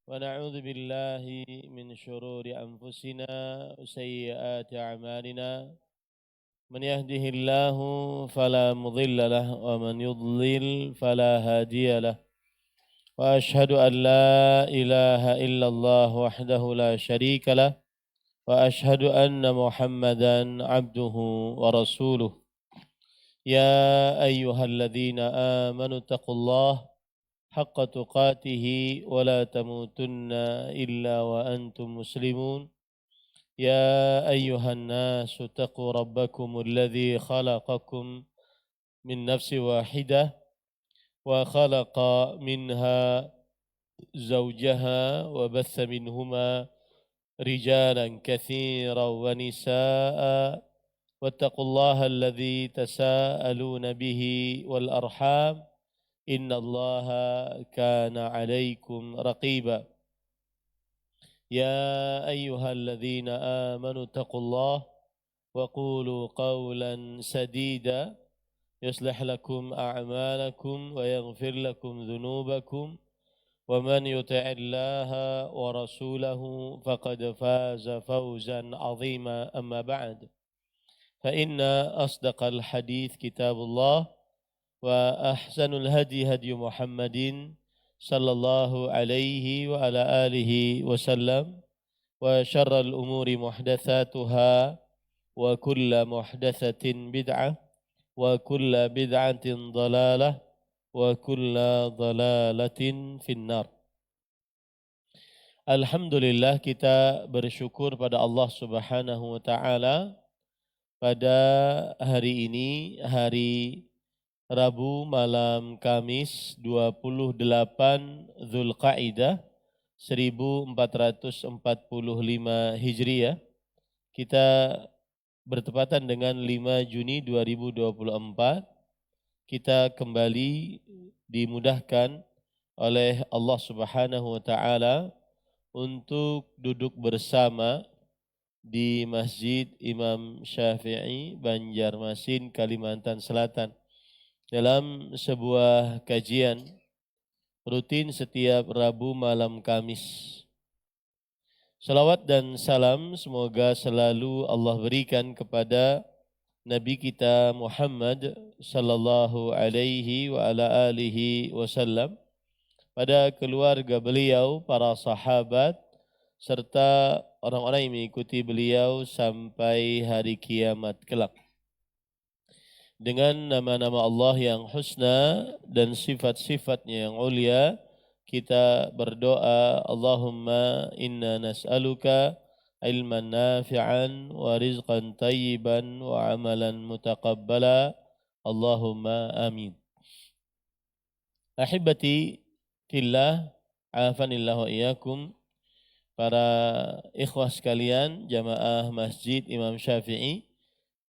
ونعوذ بالله من شرور أنفسنا وسيئات أعمالنا من يهده الله فلا مضل له ومن يضلل فلا هادي له وأشهد أن لا إله إلا الله وحده لا شريك له وأشهد أن محمدا عبده ورسوله يا أيها الذين آمنوا اتقوا الله حق تقاته ولا تموتن إلا وأنتم مسلمون يا أيها الناس اتقوا ربكم الذي خلقكم من نفس واحدة وخلق منها زوجها وبث منهما رجالا كثيرا ونساء واتقوا الله الذي تساءلون به والأرحام إن الله كان عليكم رقيبا يا أيها الذين آمنوا اتقوا الله وقولوا قولا سديدا يصلح لكم أعمالكم ويغفر لكم ذنوبكم ومن يطع الله ورسوله فقد فاز فوزا عظيما أما بعد فإن أصدق الحديث كتاب الله وأحسن الهدي هدي محمد صلى الله عليه وعلى آله وسلم وشر الأمور محدثاتها وكل محدثة بدعة وكل بدعة ضلالة وكل ضلالة في النار. Alhamdulillah, kita bersyukur pada Allah Subhanahu wa taala pada hari ini, hari Rabu malam Kamis 28 Zulqaidah 1445 Hijriah. Kita bertepatan dengan 5 Juni 2024. Kita kembali dimudahkan oleh Allah Subhanahu wa taala untuk duduk bersama di Masjid Imam Syafi'i, Banjarmasin, Kalimantan Selatan, dalam sebuah kajian rutin setiap Rabu malam Kamis. Salawat dan salam semoga selalu Allah berikan kepada Nabi kita Muhammad sallallahu alaihi wa ala alihi wasallam, pada keluarga beliau, para sahabat, serta orang-orang yang mengikuti beliau sampai hari kiamat kelak. Dengan nama-nama Allah yang husna dan sifat-sifatnya yang ulia, kita berdoa, Allahumma inna nas'aluka ilman nafi'an wa rizqan tayyiban wa amalan mutaqabbala, Allahumma amin. Ahibati fillah, afanillahu iyakum, para ikhwah sekalian, jamaah Masjid Imam Syafi'i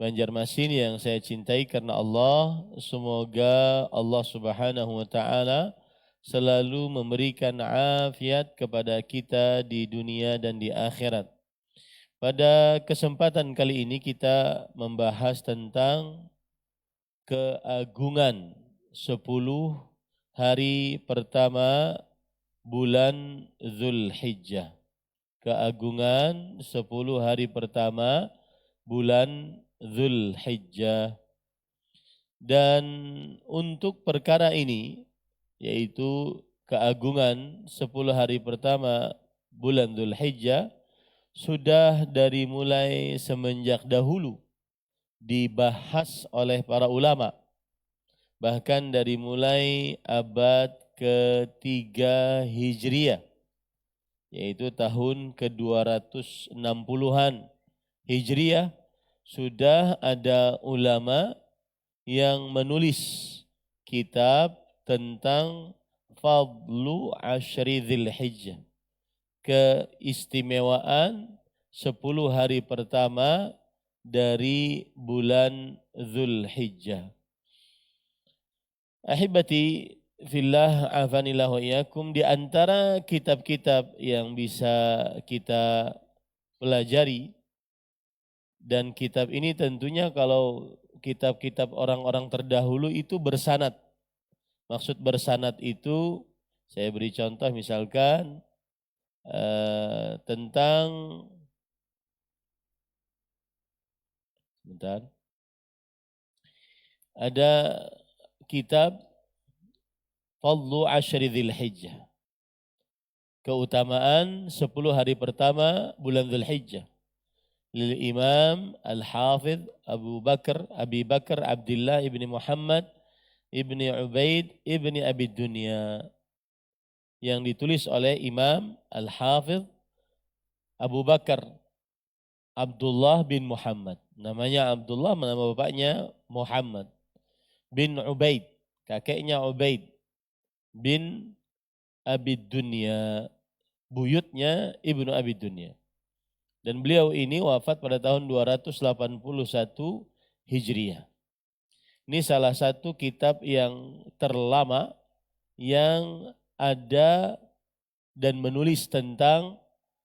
Banjarmasin yang saya cintai karena Allah, semoga Allah Subhanahu wa taala selalu memberikan afiat kepada kita di dunia dan di akhirat. Pada kesempatan kali ini kita membahas tentang keagungan 10 hari pertama bulan Zulhijjah. Keagungan 10 hari pertama bulan Zulhijjah. Dan untuk perkara ini, yaitu keagungan 10 hari pertama bulan Zulhijjah, sudah dari mulai semenjak dahulu dibahas oleh para ulama. Bahkan dari mulai abad ke-3 Hijriah, yaitu tahun ke-260-an Hijriah, sudah ada ulama yang menulis kitab tentang Fadlu Ashri Dzulhijjah, keistimewaan 10 hari pertama dari bulan Zulhijjah. Ahibati fillah, afanillah wa iyakum, di antara kitab-kitab yang bisa kita pelajari, dan kitab ini tentunya kalau kitab-kitab orang-orang terdahulu itu bersanad. Maksud bersanad itu, saya beri contoh misalkan tentang sebentar, ada kitab Fadlu Ashri Dzulhijjah, keutamaan 10 hari pertama bulan Dzulhijjah, lil Imam Al-Hafidh Abi Bakar Abdullah ibni Muhammad ibni Ubaid ibni Abi Dunya, yang ditulis oleh Imam Al-Hafidh Abu Bakar Abdullah bin Muhammad. Namanya Abdullah, nama bapaknya Muhammad. Bin Ubaid, kakeknya Ubaid. Bin Abi Dunya, buyutnya Ibnu Abi Dunya. Dan beliau ini wafat pada tahun 281 Hijriah. Ini salah satu kitab yang terlama yang ada dan menulis tentang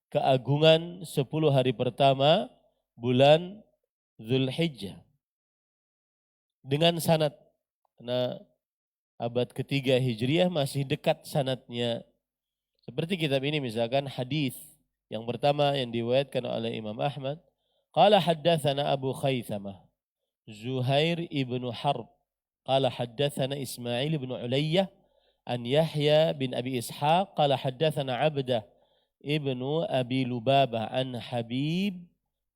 keagungan 10 hari pertama bulan Dzulhijjah dengan sanad, karena abad ketiga Hijriah masih dekat sanadnya. Seperti kitab ini misalkan hadis yang pertama yang diriwayatkan oleh Imam Ahmad, qala haddatsana Abu Khaythamah Zuhair ibnu Harb qala haddatsana Ismail ibnu Ulayyah an Yahya bin Abi Ishaq qala haddatsana Abdah ibnu Abi Lubabah an Habib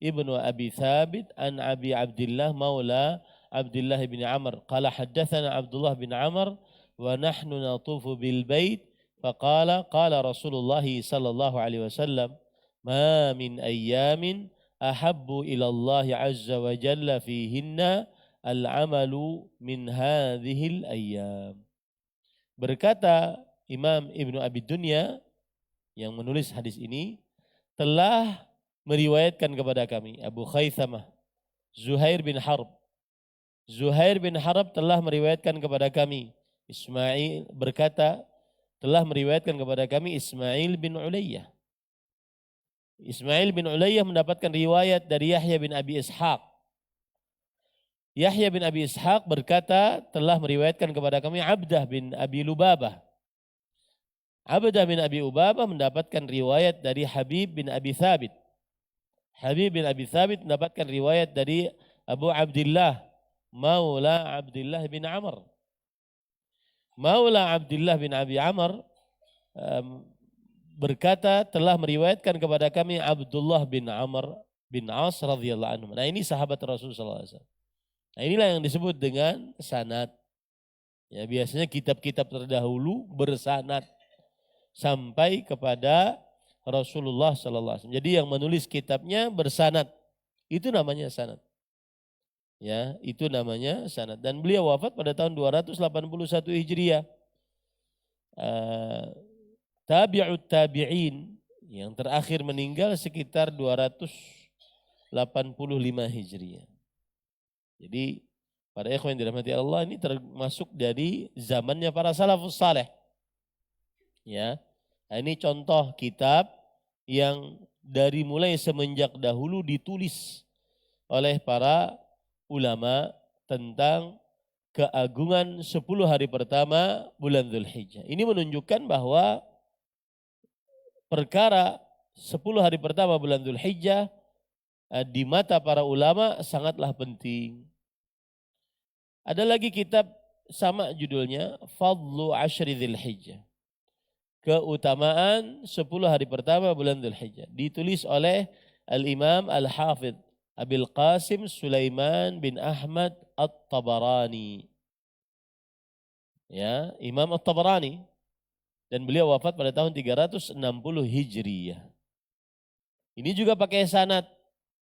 ibnu Abi Thabit an Abi Abdullah maula Abdullah bin Amr qala haddatsana Abdullah bin Amr wa nahnu natufu bil bait faqala qala Rasulullah sallallahu alaihi wasallam ma min ayyamin ahabbu ila Allah azza wa jalla fihinna al-amalu min hadhil ayyam. Berkata Imam Ibnu Abi Dunya yang menulis hadis ini telah meriwayatkan kepada kami, Abu Khaythamah Zuhair bin Harb. Zuhair bin Harb telah meriwayatkan kepada kami. Ismail berkata telah meriwayatkan kepada kami Ismail bin Ulayyah. Ismail bin Ulayyah mendapatkan riwayat dari Yahya bin Abi Ishaq. Yahya bin Abi Ishaq berkata telah meriwayatkan kepada kami Abdah bin Abi Lubabah. Abdah bin Abi Lubabah mendapatkan riwayat dari Habib bin Abi Thabit. Habib bin Abi Thabit mendapatkan riwayat dari Abu Abdullah maula Abdullah bin Amr. Maula Abdullah bin Abi Amr berkata telah meriwayatkan kepada kami Abdullah bin Amr bin As radhiyallahu anhu. Nah, ini sahabat Rasulullah SAW. Nah, inilah yang disebut dengan sanad. Ya, biasanya kitab-kitab terdahulu bersanad sampai kepada Rasulullah SAW. Jadi yang menulis kitabnya bersanad, itu namanya sanad. Ya, itu namanya sanad. Dan beliau wafat pada tahun 281 Hijriah. Tabi'ut tabi'in yang terakhir meninggal sekitar 285 Hijriah. Jadi para ikhwan yang dirahmati Allah, ini termasuk dari zamannya para salafus saleh. Ya. Nah, ini contoh kitab yang dari mulai semenjak dahulu ditulis oleh para ulama tentang keagungan 10 hari pertama bulan Dzulhijjah. Ini menunjukkan bahwa perkara 10 hari pertama bulan Dzulhijjah di mata para ulama sangatlah penting. Ada lagi kitab sama judulnya Fadlu Ashri Dzulhijjah. Keutamaan 10 hari pertama bulan Dzulhijjah. Ditulis oleh Al-Imam Al-Hafidh Abil Qasim Sulaiman bin Ahmad At-Tabarani. Ya, Imam At-Tabarani. Dan beliau wafat pada tahun 360 Hijriyah. Ini juga pakai sanad.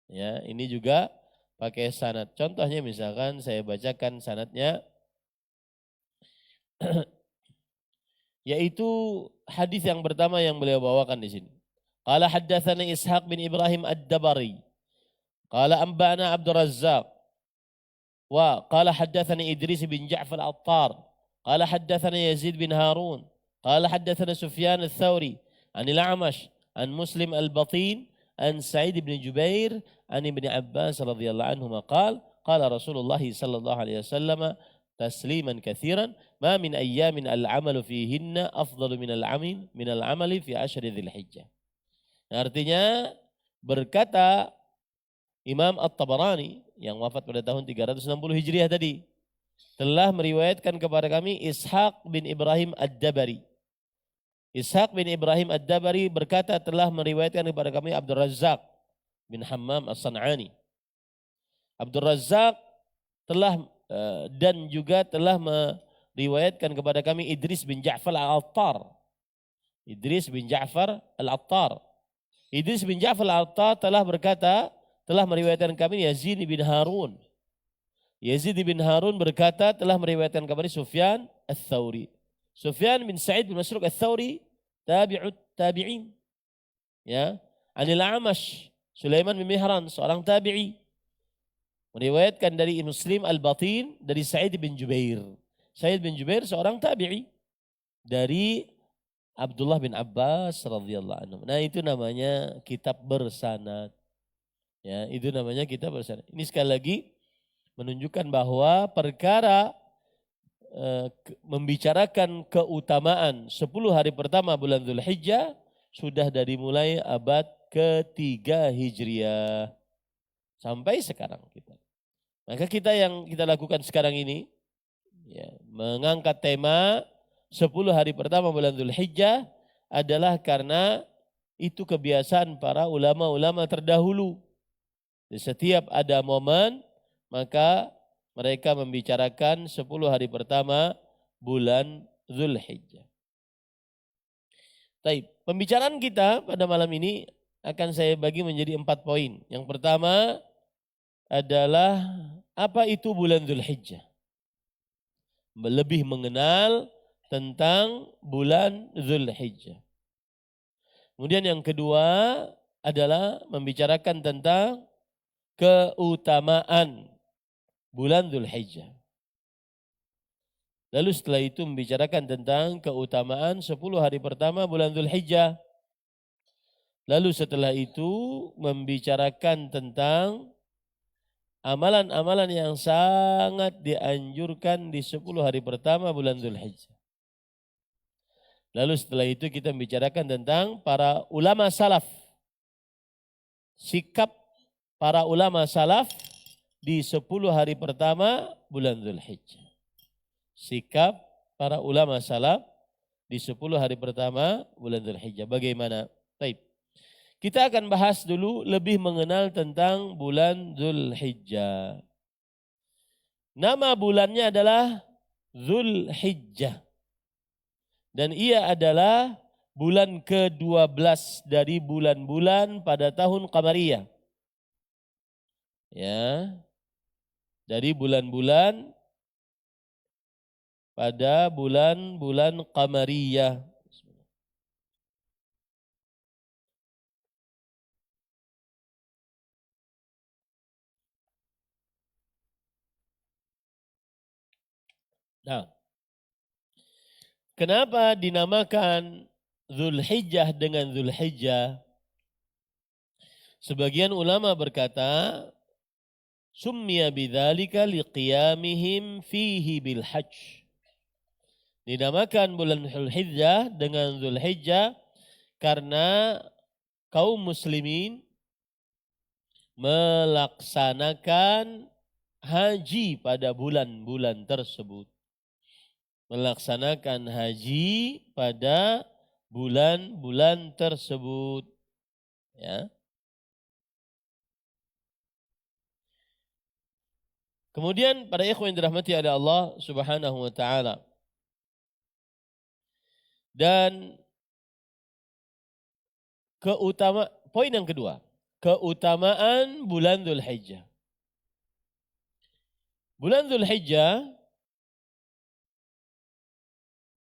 Ya, ini juga pakai sanad. Contohnya misalkan saya bacakan sanadnya. Yaitu hadis yang pertama yang beliau bawakan di sini. Qala haddatsana Ishaq bin Ibrahim Ad-Dabari. Qala anba'ana Abdul Razzaq. Wa qala haddatsani Idris bin Ja'far Al-Attar. Qala haddatsana Yazid bin Harun. Qala haddatsana Sufyan Ats-Tsauri an Al-A'mash an Muslim Al-Batin an Sa'id bin Jubair an Ibn Abbas radhiyallahu anhuma qala Rasulullah sallallahu alaihi wasallam tasliman katsiran ma min ayyamin al-'amalu fihinna afdalu min al-'amali fi ashri Dzulhijjah. Artinya berkata Imam At-Tabarani yang wafat pada tahun 360 Hijriah tadi, telah meriwayatkan kepada kami Ishaq bin Ibrahim Ad-Dabari. Ishaq bin Ibrahim Ad-Dabari berkata telah meriwayatkan kepada kami Abdul Razzaq bin Hammam As-San'ani. Abdul Razzaq telah dan juga telah meriwayatkan kepada kami Idris bin Ja'far Al-Attar. Idris bin Ja'far Al-Attar. Idris bin Ja'far Al-Attar telah berkata, telah meriwayatkan kami Yazid bin Harun. Yazid bin Harun berkata telah meriwayatkan kami Sufyan Ats-Tsauri. Sufyan bin Sa'id bin Masruq Ats-Tsauri tabi'ut tabi'in. Ya, Anil A'mash, Sulaiman bin Mihran seorang tabi'i. Meriwayatkan dari Muslim Al-Batin dari Sa'id bin Jubair. Sa'id bin Jubair seorang tabi'i dari Abdullah bin Abbas radhiyallahu anhu. Nah, itu namanya kitab bersanad. Ya, itu namanya kitab bersanad. Ini sekali lagi menunjukkan bahwa perkara membicarakan keutamaan 10 hari pertama bulan Dzulhijjah sudah dari mulai abad ketiga Hijriah sampai sekarang kita. Maka kita yang kita lakukan sekarang ini ya, mengangkat tema 10 hari pertama bulan Dzulhijjah adalah karena itu kebiasaan para ulama-ulama terdahulu. Di setiap ada momen maka mereka membicarakan 10 hari pertama bulan Dzulhijjah. Baik, pembicaraan kita pada malam ini akan saya bagi menjadi 4 poin. Yang pertama adalah apa itu bulan Dzulhijjah. Lebih mengenal tentang bulan Dzulhijjah. Kemudian yang kedua adalah membicarakan tentang keutamaan bulan Dzulhijjah. Lalu setelah itu membicarakan tentang keutamaan 10 hari pertama bulan Dzulhijjah. Lalu setelah itu membicarakan tentang amalan-amalan yang sangat dianjurkan di 10 hari pertama bulan Dzulhijjah. Lalu setelah itu kita membicarakan tentang para ulama salaf. Sikap para ulama salaf di 10 hari pertama bulan Dzulhijjah. Sikap para ulama salaf di 10 hari pertama bulan Dzulhijjah. Bagaimana? Baik. Kita akan bahas dulu lebih mengenal tentang bulan Dzulhijjah. Nama bulannya adalah Dzulhijjah. Dan ia adalah bulan ke-12 dari bulan-bulan pada tahun Qamariyah. Ya, dari bulan-bulan pada bulan-bulan Qamariyah. Nah, kenapa dinamakan Dzulhijjah dengan Dzulhijjah? Sebagian ulama berkata, summiya bidzalika liqiyamihim fihi bil hajj. Dinamakan bulan Dzulhijjah dengan Dzulhijjah karena kaum muslimin melaksanakan haji pada bulan-bulan tersebut. Melaksanakan haji pada bulan-bulan tersebut. Ya. Kemudian para ikhwan yang dirahmati oleh Allah Subhanahu wa taala. Dan poin yang kedua, keutamaan bulan Dzulhijjah. Bulan Dzulhijjah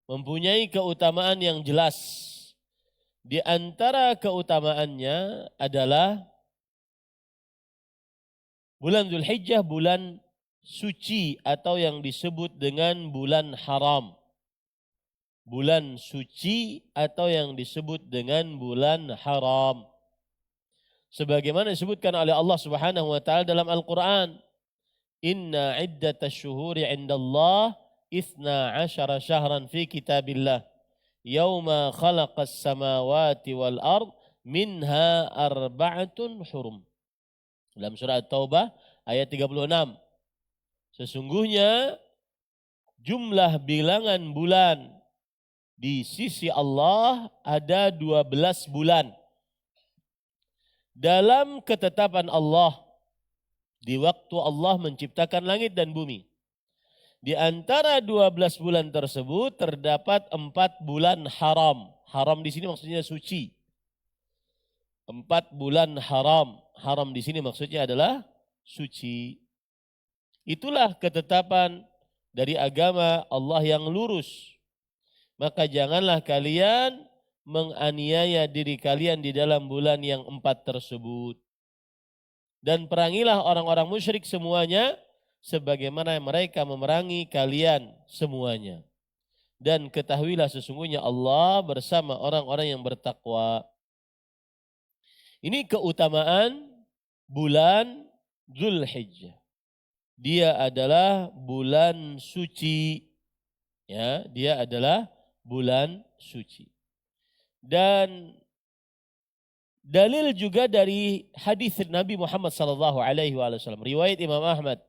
mempunyai keutamaan yang jelas. Di antara keutamaannya adalah bulan Dzulhijjah bulan suci atau yang disebut dengan bulan haram. Bulan suci atau yang disebut dengan bulan haram. Sebagaimana disebutkan oleh Allah Subhanahu wa taala dalam Al-Qur'an, "Inna 'iddatash syuhuri 'indallah 12 syahran fi kitabillah, yauma khalaqas samawati wal ard minha arba'atun hurum. Dalam surah At-Taubah ayat 36. Sesungguhnya jumlah bilangan bulan di sisi Allah ada 12 bulan. Dalam ketetapan Allah, di waktu Allah menciptakan langit dan bumi. Di antara 12 bulan tersebut terdapat 4 bulan haram. Haram di sini maksudnya suci. 4 bulan haram. Haram di sini maksudnya adalah suci. Itulah ketetapan dari agama Allah yang lurus. Maka janganlah kalian menganiaya diri kalian di dalam bulan yang 4 tersebut. Dan perangilah orang-orang musyrik semuanya sebagaimana mereka memerangi kalian semuanya. Dan ketahuilah sesungguhnya Allah bersama orang-orang yang bertakwa. Ini keutamaan bulan Dzulhijjah. Dia adalah bulan suci. Ya, dia adalah bulan suci. Dan dalil juga dari hadis Nabi Muhammad sallallahu alaihi wasallam, riwayat Imam Ahmad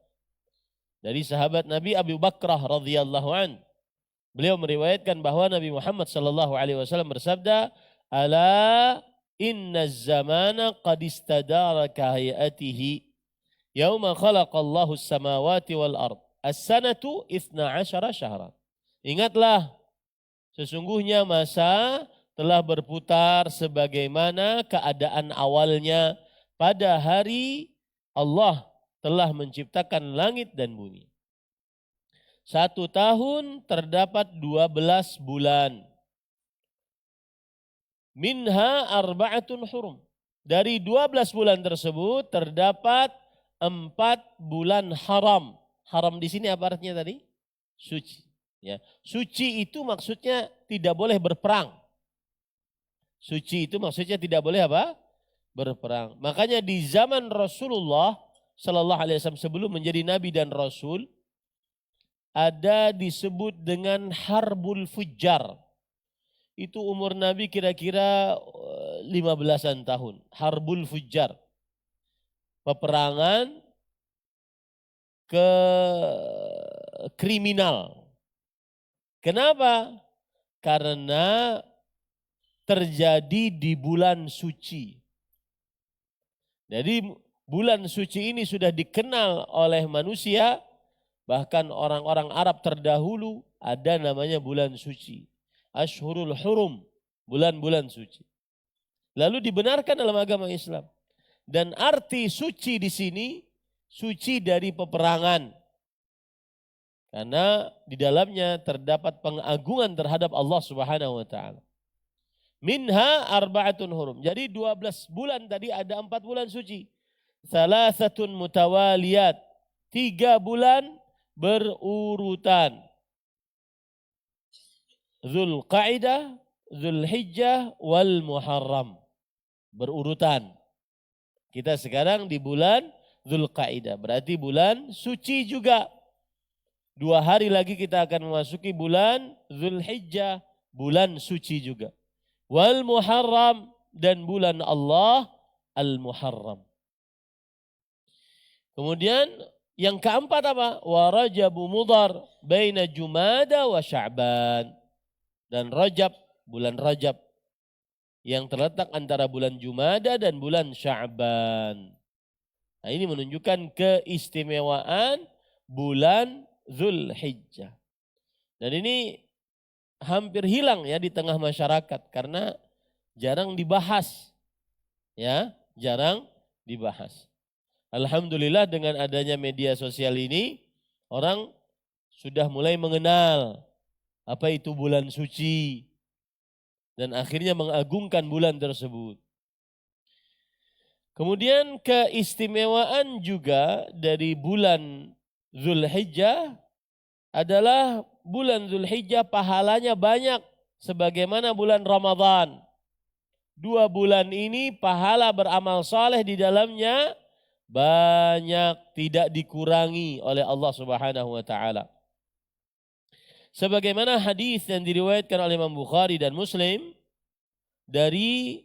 dari sahabat Nabi Abu Bakrah radhiyallahu an. Beliau meriwayatkan bahwa Nabi Muhammad sallallahu alaihi wasallam bersabda, "Ala inna zamana qad istadara ka hayatihi yauma khalaqallahu as-samawati wal ard. As-sanatu 12 syahran." Ingatlah, sesungguhnya masa telah berputar sebagaimana keadaan awalnya pada hari Allah telah menciptakan langit dan bumi. 1 tahun terdapat 12 bulan. Minha arba'atun hurum. Dari 12 bulan tersebut terdapat 4 bulan haram. Haram di sini apa artinya tadi? Suci. Ya. Suci itu maksudnya tidak boleh berperang. Suci itu maksudnya tidak boleh apa? Berperang. Makanya di zaman Rasulullah Sallallahu Alaihi Wasallam sebelum menjadi Nabi dan Rasul ada disebut dengan Harbul Fujjar. Itu umur Nabi kira-kira 15-an tahun. Harbul Fujjar. Peperangan ke kriminal. Kenapa? Karena terjadi di bulan suci. Jadi bulan suci ini sudah dikenal oleh manusia, bahkan orang-orang Arab terdahulu ada namanya bulan suci. Ashhurul Hurum, bulan-bulan suci. Lalu dibenarkan dalam agama Islam. Dan arti suci di sini, suci dari peperangan. Karena di dalamnya terdapat pengagungan terhadap Allah Subhanahu wa taala. Minha arba'atun hurum. Jadi 12 bulan tadi ada 4 bulan suci. Salasatun mutawaliyat. 3 bulan berurutan. Dzulqa'dah, Dzulhijjah, wal Muharram. Berurutan. Kita sekarang di bulan Dzulqa'dah. Berarti bulan suci juga. 2 hari lagi kita akan memasuki bulan Dzulhijjah, bulan suci juga. Wal Muharram, dan bulan Allah Al-Muharram. Kemudian yang keempat apa? Wa Rajabu Mudhar baina Jumada wa Sya'ban. Dan Rajab, bulan Rajab yang terletak antara bulan Jumada dan bulan Sya'ban. Nah, ini menunjukkan keistimewaan bulan Dzulhijjah. Dan ini hampir hilang ya di tengah masyarakat karena jarang dibahas. Ya, jarang dibahas. Alhamdulillah dengan adanya media sosial ini orang sudah mulai mengenal apa itu bulan suci dan akhirnya mengagungkan bulan tersebut. Kemudian keistimewaan juga dari bulan Dzulhijjah adalah bulan Dzulhijjah pahalanya banyak sebagaimana bulan Ramadan. 2 bulan ini pahala beramal saleh di dalamnya banyak, tidak dikurangi oleh Allah Subhanahu wa taala. Sebagaimana hadis yang diriwayatkan oleh Imam Bukhari dan Muslim dari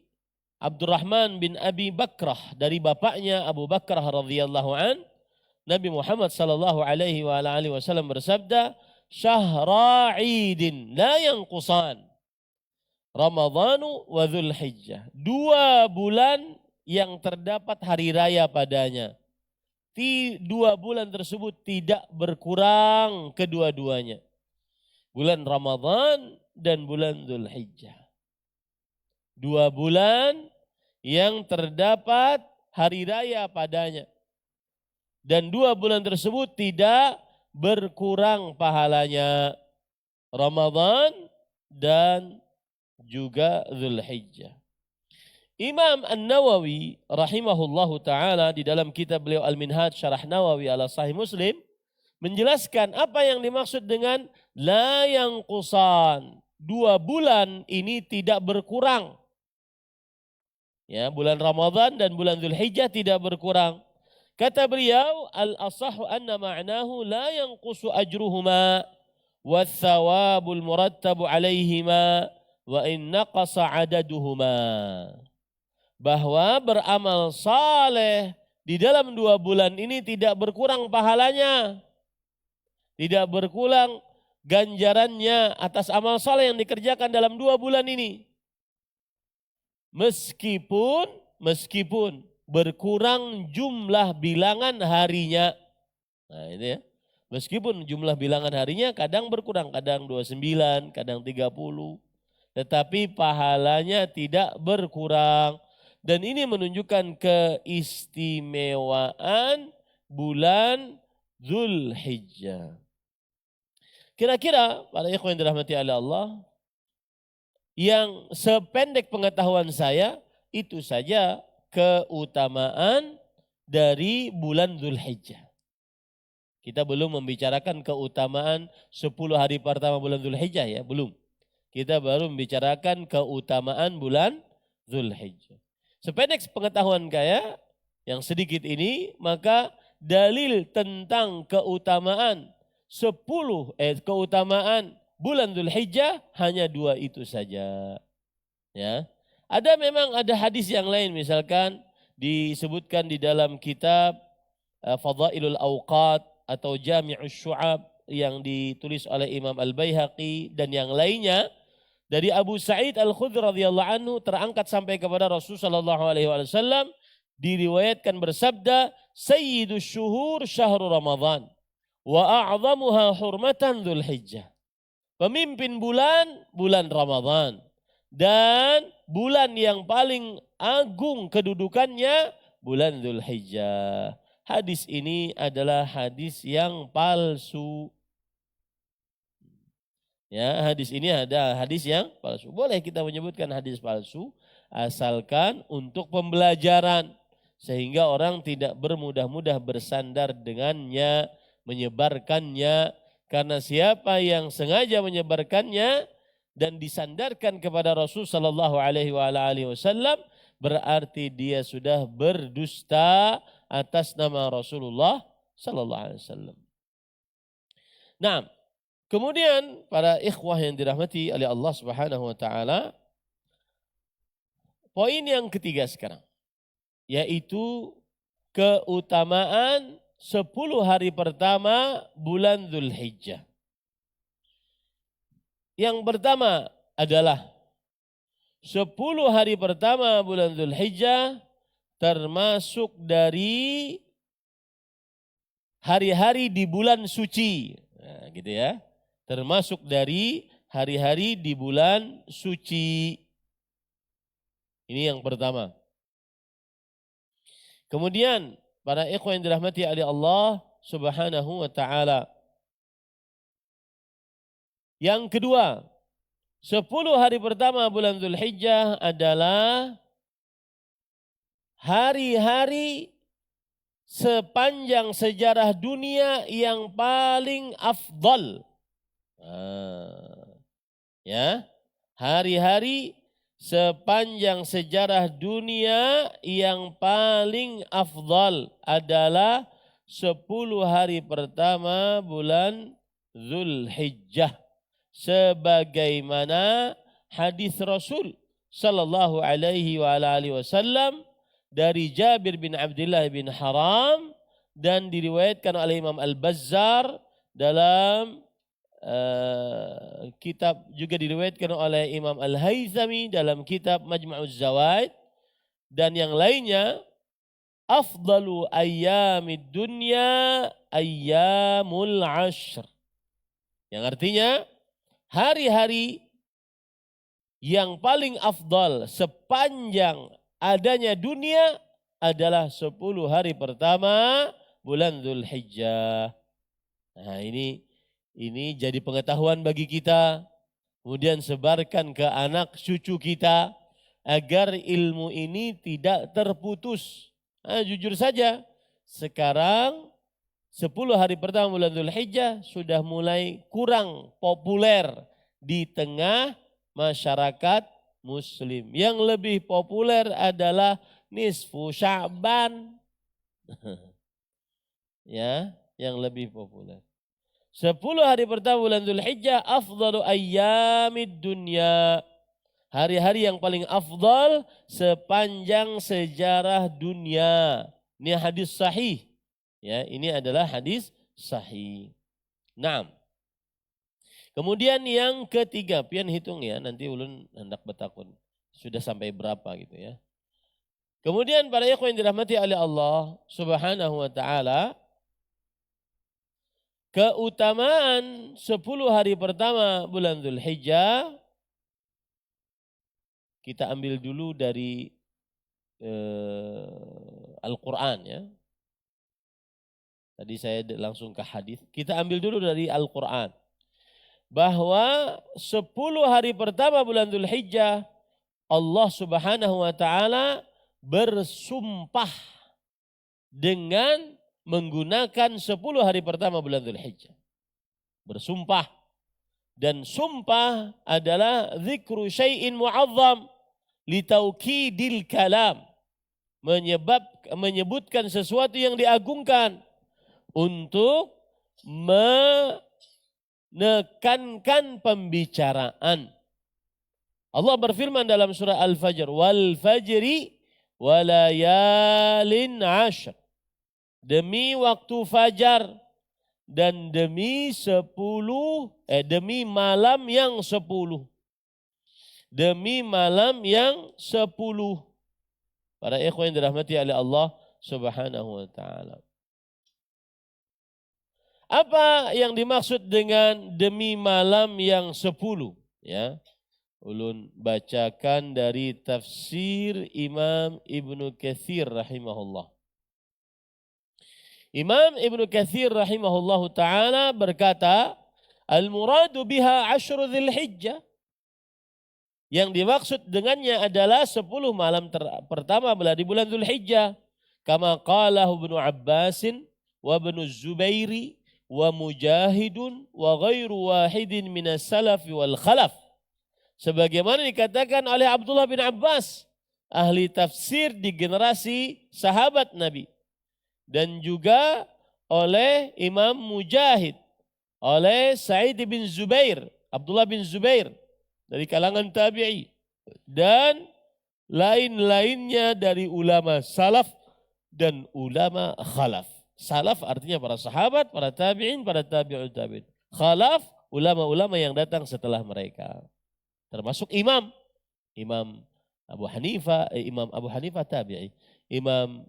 Abdurrahman bin Abi Bakrah dari bapaknya Abu Bakrah radhiyallahu an, Nabi Muhammad sallallahu alaihi wa alihi wasallam bersabda, "Syahra 'idin la yanqusan, Ramadhanu wa Dzulhijjah." 2 bulan yang terdapat hari raya padanya. 2 bulan tersebut tidak berkurang kedua-duanya. Bulan Ramadhan dan bulan Dzulhijjah. 2 bulan yang terdapat hari raya padanya. Dan 2 bulan tersebut tidak berkurang pahalanya. Ramadhan dan juga Dzulhijjah. Imam An-Nawawi rahimahullahu ta'ala di dalam kitab beliau Al-Minhaj Syarah Nawawi ala Sahih Muslim menjelaskan apa yang dimaksud dengan la yanqusan. 2 bulan ini tidak berkurang. Ya, bulan Ramadhan dan bulan Dzulhijjah tidak berkurang. Kata beliau, al-asahhu anna ma'nahu la yanqusu ajruhuma wa thawabul murattabu alaihima wa in naqasa adaduhuma. Bahwa beramal saleh di dalam 2 bulan ini tidak berkurang pahalanya. Tidak berkurang ganjarannya atas amal saleh yang dikerjakan dalam 2 bulan ini. Meskipun berkurang jumlah bilangan harinya. Nah itu ya. Meskipun jumlah bilangan harinya kadang berkurang, kadang 29, kadang 30. Tetapi pahalanya tidak berkurang. Dan ini menunjukkan keistimewaan bulan Dzulhijjah. Kira-kira para ikhwan yang dirahmati oleh Allah, yang sependek pengetahuan saya, itu saja keutamaan dari bulan Dzulhijjah. Kita belum membicarakan keutamaan 10 hari pertama bulan Dzulhijjah ya, belum. Kita baru membicarakan keutamaan bulan Dzulhijjah. Sependek pengetahuan saya yang sedikit ini, maka dalil tentang keutamaan keutamaan bulan Dzulhijjah hanya 2 itu saja. Ya. Memang ada hadis yang lain, misalkan disebutkan di dalam kitab Fadailul Awqat atau Jami'us Syu'ab yang ditulis oleh Imam Al-Baihaqi dan yang lainnya. Dari Abu Sa'id Al-Khudri radhiyallahu anhu terangkat sampai kepada Rasulullah sallallahu alaihi wasallam, diriwayatkan bersabda, "Sayyidus syuhur syahrul Ramadhan wa a'zamuha hurmatan Dzulhijjah." Pemimpin bulan Ramadhan, dan bulan yang paling agung kedudukannya bulan Dzulhijjah. Hadis ini adalah hadis yang palsu. Ya, hadis ini ada hadis yang palsu. Boleh kita menyebutkan hadis palsu asalkan untuk pembelajaran sehingga orang tidak bermudah-mudah bersandar dengannya, menyebarkannya, karena siapa yang sengaja menyebarkannya dan disandarkan kepada Rasul sallallahu alaihi wasallam berarti dia sudah berdusta atas nama Rasulullah sallallahu alaihi wasallam. Nah, kemudian para ikhwah yang dirahmati oleh Allah Subhanahu wa taala, poin yang ketiga sekarang yaitu keutamaan 10 hari pertama bulan Dzulhijjah. Yang pertama adalah 10 hari pertama bulan Dzulhijjah termasuk dari hari-hari di bulan suci. Nah, gitu ya. Termasuk dari hari-hari di bulan suci. Ini yang pertama. Kemudian para ikhwan yang dirahmati oleh Allah Subhanahu wa taala. Yang kedua, 10 hari pertama bulan Dzulhijjah adalah hari-hari sepanjang sejarah dunia yang paling afdal. Ya, hari-hari sepanjang sejarah dunia yang paling afdal adalah 10 hari pertama bulan Dzulhijjah. Sebagaimana hadis Rasul sallallahu alaihi wa ala alihi wasallam dari Jabir bin Abdullah bin Haram dan diriwayatkan oleh Imam Al-Bazzar dalam kitab, juga diriwayatkan oleh Imam Al-Haythami dalam kitab Majma'uz Zawaid dan yang lainnya, afdalu ayyamid dunya ayyamul ashr, yang artinya hari-hari yang paling afdal sepanjang adanya dunia adalah 10 hari pertama bulan Dzulhijjah. Nah, ini jadi pengetahuan bagi kita. Kemudian sebarkan ke anak cucu kita agar ilmu ini tidak terputus. Nah, jujur saja, sekarang 10 hari pertama bulan Dzulhijjah sudah mulai kurang populer di tengah masyarakat muslim. Yang lebih populer adalah nisfu Sya'ban. Ya, yang lebih populer. 10 hari pertama bulan Dzulhijjah afdalu ayyamid dunya. Hari-hari yang paling afdal sepanjang sejarah dunia. Ini hadis sahih. Ya, ini adalah hadis sahih. Naam. Kemudian yang ketiga, pian hitung ya, nanti ulun hendak betakun. Sudah sampai berapa gitu ya. Kemudian para ikhwan yang dirahmati oleh Allah Subhanahu wa taala, keutamaan 10 hari pertama bulan Dzulhijjah kita ambil dulu dari Al-Quran ya. Tadi saya langsung ke hadis. Kita ambil dulu dari Al-Quran. Bahwa 10 hari pertama bulan Dzulhijjah Allah Subhanahu wa taala bersumpah dengan menggunakan 10 hari pertama bulan Dzulhijjah. Bersumpah. Dan sumpah adalah zikru syai'in mu'azzam litaukidil kalam. Menyebutkan sesuatu yang diagungkan untuk menekankan pembicaraan. Allah berfirman dalam surah Al-Fajr, wal fajri walayalin ashr. Demi waktu fajar dan demi malam yang 10. Demi malam yang 10. Para ikhwan yang dirahmati oleh Allah Subhanahu wa taala. Apa yang dimaksud dengan demi malam yang 10? Ya, ulun bacakan dari tafsir Imam Ibnu Katsir rahimahullah. Imam Ibnu Katsir rahimahullahu taala berkata, al-muradu biha asyru Dzulhijjah. Yang dimaksud dengannya adalah 10 malam pertama di bulan Dzulhijjah. Kama qalahu Ibnu Abbasin wa Ibnu Zubairi wa Mujahidun wa ghairu wahidin minas salaf wal khalaf. Sebagaimana dikatakan oleh Abdullah bin Abbas, ahli tafsir di generasi sahabat Nabi. Dan juga oleh Imam Mujahid, oleh Sa'id bin Zubair, Abdullah bin Zubair dari kalangan tabi'i. Dan lain-lainnya dari ulama salaf dan ulama khalaf. Salaf artinya para sahabat, para tabi'in, para tabi'ut tabi'in. Khalaf ulama-ulama yang datang setelah mereka. Termasuk Imam Abu Hanifah tabi'i. Imam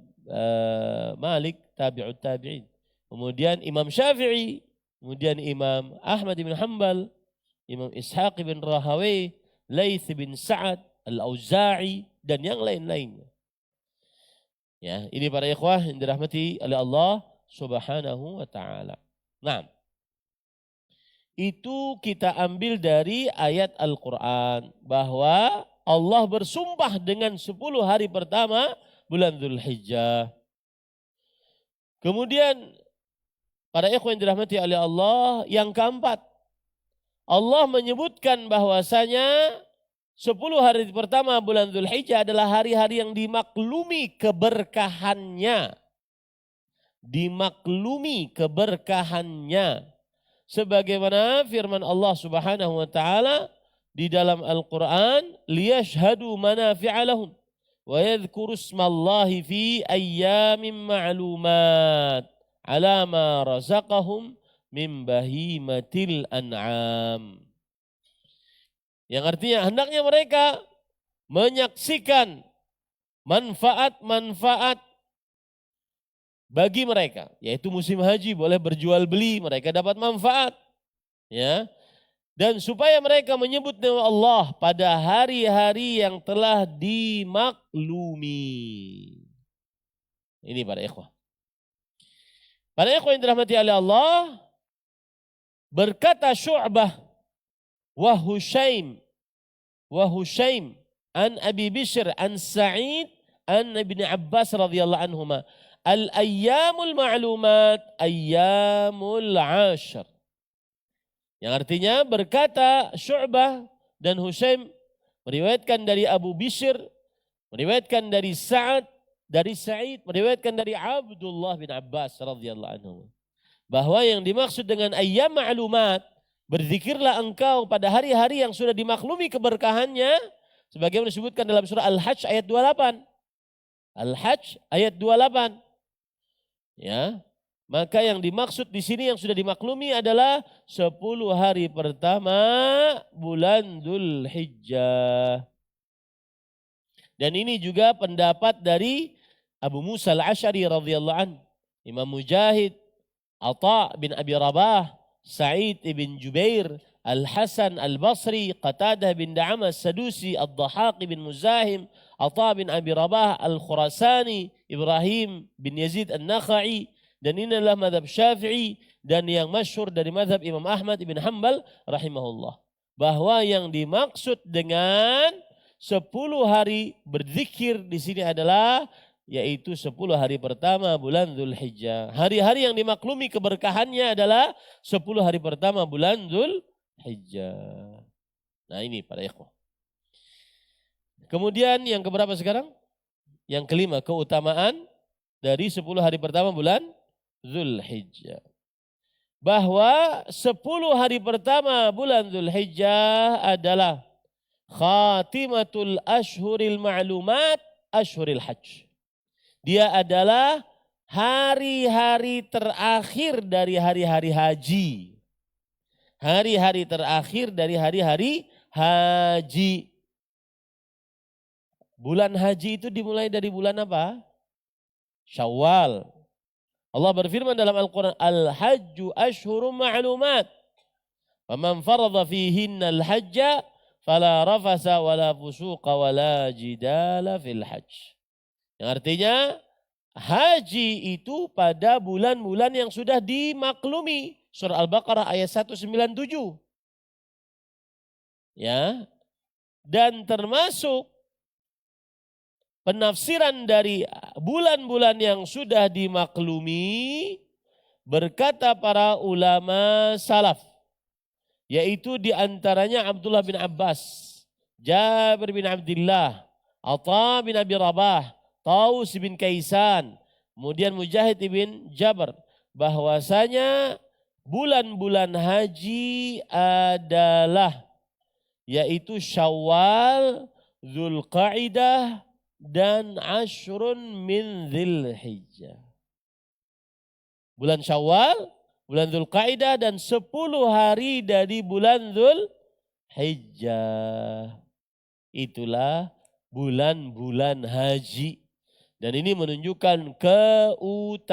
Malik tabi'ut tabi'in. Kemudian Imam Syafi'i, kemudian Imam Ahmad bin Hanbal, Imam Ishaq bin Rahawai, Laits bin Sa'ad, Al-Auza'i dan yang lain-lainnya. Ya, ini para ikhwah yang dirahmati oleh Allah Subhanahu wa taala. Nah, itu kita ambil dari ayat Al-Qur'an bahwa Allah bersumpah dengan 10 hari pertama bulan Dzulhijjah. Kemudian para ikhwan yang dirahmati oleh Allah, yang keempat, Allah menyebutkan bahwasanya 10 hari pertama bulan Dzulhijjah adalah hari-hari yang dimaklumi keberkahannya. Dimaklumi keberkahannya. Sebagaimana firman Allah Subhanahu wa taala di dalam Al-Quran, liyashhadu manafi'a lahum wa yadhkuru ismallahi fi ayyamin ma'lumat ala ma razaqahum min bahimatil an'am. Yang artinya hendaknya mereka menyaksikan manfaat-manfaat bagi mereka, yaitu musim haji boleh berjual beli, mereka dapat manfaat, ya. Dan supaya mereka menyebut nama Allah pada hari-hari yang telah dimaklumi. Ini para ikhwah. Para ikhwah yang dirahmati oleh Allah, berkata Syu'bah wa Hushaim an Abi Bishr an Sa'id an Ibn Abbas radhiyallahu anhuma, al-ayyamul ma'lumat ayyamul 'ashr. Yang artinya berkata Syu'bah dan Hushaim meriwayatkan dari Abu Bishr, meriwayatkan dari Sa'ad, dari Sa'id, meriwayatkan dari Abdullah bin Abbas radhiyallahu anhu, bahwa yang dimaksud dengan ayyam ma'lumat, berzikirlah engkau pada hari-hari yang sudah dimaklumi keberkahannya, sebagaimana disebutkan dalam surah Al-Hajj ayat 28. Al-Hajj ayat 28. Ya. Maka yang dimaksud di sini yang sudah dimaklumi adalah 10 hari pertama bulan Dzulhijjah. Dan ini juga pendapat dari Abu Musa al-Asy'ari radhiyallahu anhu, Imam Mujahid, Atha bin Abi Rabah, Sa'id bin Jubair, Al-Hasan Al-Basri, Qatadah bin Da'amah As-Sadusi, Ad-Dhahhak bin Muzahim, Atha bin Abi Rabah Al-Khurasani, Ibrahim bin Yazid An-Nakha'i. Dan ini adalah mazhab Syafi'i dan yang masyhur dari mazhab Imam Ahmad ibn Hanbal rahimahullah. Bahwa yang dimaksud dengan 10 hari berzikir di sini adalah yaitu 10 hari pertama bulan Dzulhijjah. Hari-hari yang dimaklumi keberkahannya adalah 10 hari pertama bulan Dzulhijjah. Nah ini para ikhwah. Kemudian yang keberapa sekarang? Yang kelima, keutamaan dari 10 hari pertama bulan Dzulhijjah. Bahwa 10 hari pertama bulan Dzulhijjah adalah khatimatul ashhuril ma'lumat ashhuril hajj. Dia adalah hari-hari terakhir dari hari-hari haji. Hari-hari terakhir dari hari-hari haji. Bulan haji itu dimulai dari bulan apa? Syawal. Allah berfirman dalam Al-Quran, Al-Hajju ashhurum ma'lumat. Faman faradha fihinna al-hajja fala rafasa wala fusuqa wala jidala fil hajj. Yang artinya haji itu pada bulan-bulan yang sudah dimaklumi. Surah Al-Baqarah ayat 197. Ya. Dan termasuk penafsiran dari bulan-bulan yang sudah dimaklumi, berkata para ulama salaf, yaitu diantaranya Abdullah bin Abbas, Jabir bin Abdullah, Atha bin Abi Rabah, Taus bin Kaisan, kemudian Mujahid bin Jabr, bahwasanya bulan-bulan haji adalah yaitu Syawal, Dzulqa'dah, dan ashrun min Dzulhijjah. Bulan Syawal, bulan Dzulqa'dah, dan 10 hari dari bulan Dzulhijjah. Itulah bulan-bulan haji. Dan ini menunjukkan keutamaan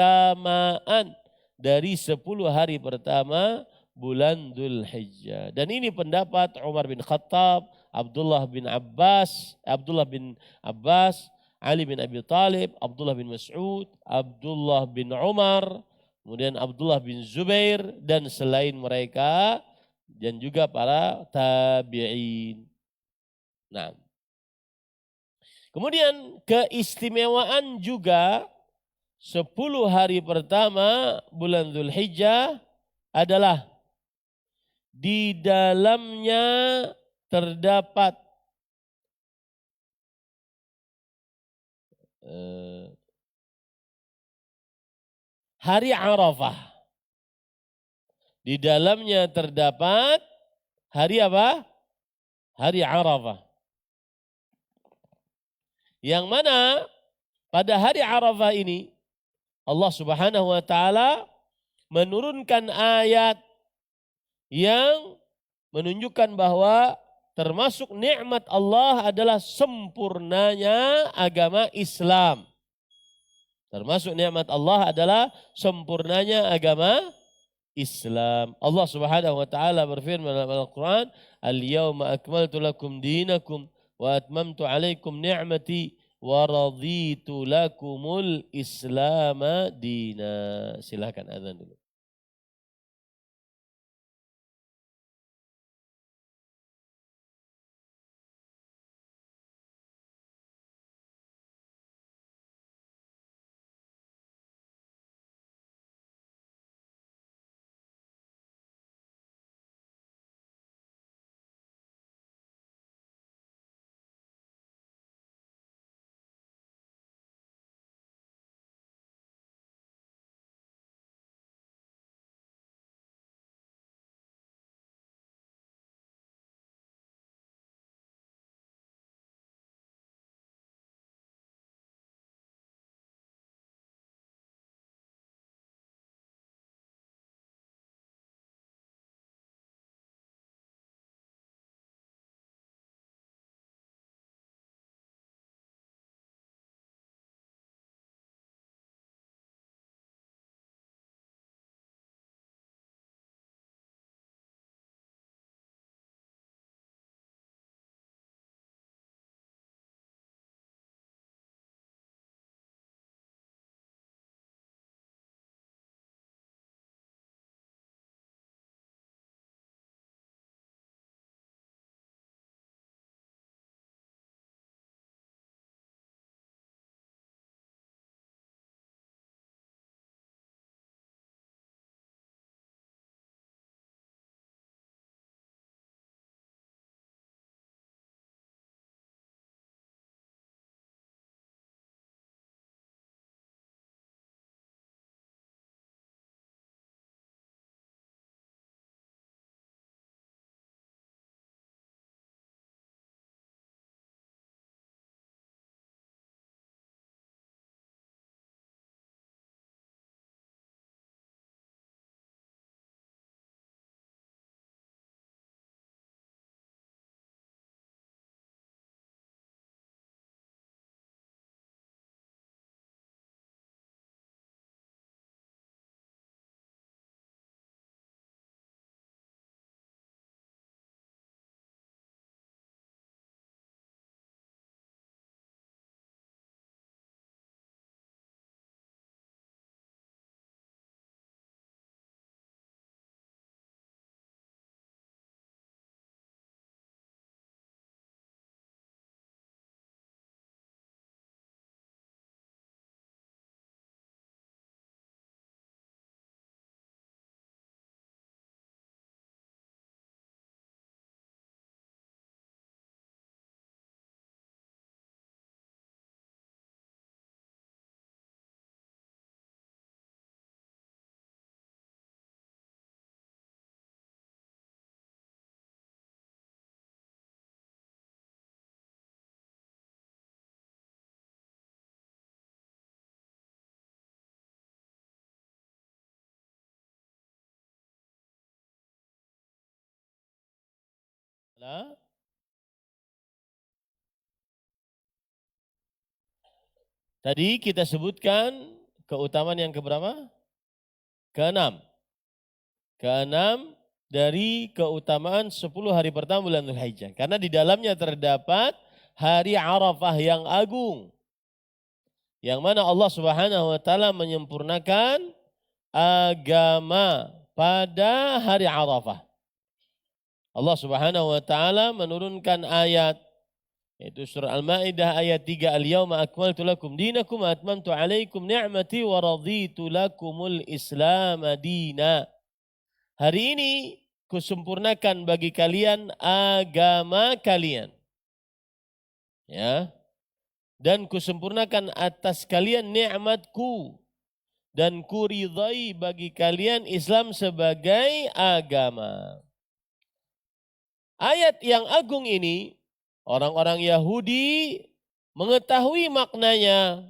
dari 10 hari pertama bulan Dzulhijjah. Dan ini pendapat Umar bin Khattab, Abdullah bin Abbas, Ali bin Abi Thalib, Abdullah bin Mas'ud, Abdullah bin Umar, kemudian Abdullah bin Zubair dan selain mereka dan juga para tabi'in. Nah, kemudian keistimewaan juga 10 hari pertama bulan Dzulhijjah adalah di dalamnya terdapat hari Arafah. Di dalamnya terdapat hari apa? hari Arafah. Yang mana pada hari Arafah ini Allah Subhanahu wa taala menurunkan ayat yang menunjukkan bahwa termasuk nikmat Allah adalah sempurnanya agama Islam. Termasuk nikmat Allah adalah sempurnanya agama Islam. Allah Subhanahu wa taala berfirman dalam Al-Qur'an, "Al-yauma akmaltu lakum dinakum wa atmamtu 'alaikum ni'mati wa raditu lakumul Islam dina." Silakan azan dulu. Nah, tadi kita sebutkan keutamaan yang keberapa? Keenam. Keenam dari keutamaan 10 hari pertama bulan Dzulhijjah. Karena di dalamnya terdapat hari Arafah yang agung. Yang mana Allah Subhanahu wa taala menyempurnakan agama pada hari Arafah. Allah Subhanahu wa taala menurunkan ayat yaitu surah Al-Maidah ayat 3, "Al-yauma akmaltu lakum dinakum wa atmamtu 'alaikum ni'mati wa raditu lakumul Islam dina." Hari ini kusempurnakan bagi kalian agama kalian. Ya. Dan kusempurnakan atas kalian nikmatku dan kuridai bagi kalian Islam sebagai agama. Ayat yang agung ini, orang-orang Yahudi mengetahui maknanya.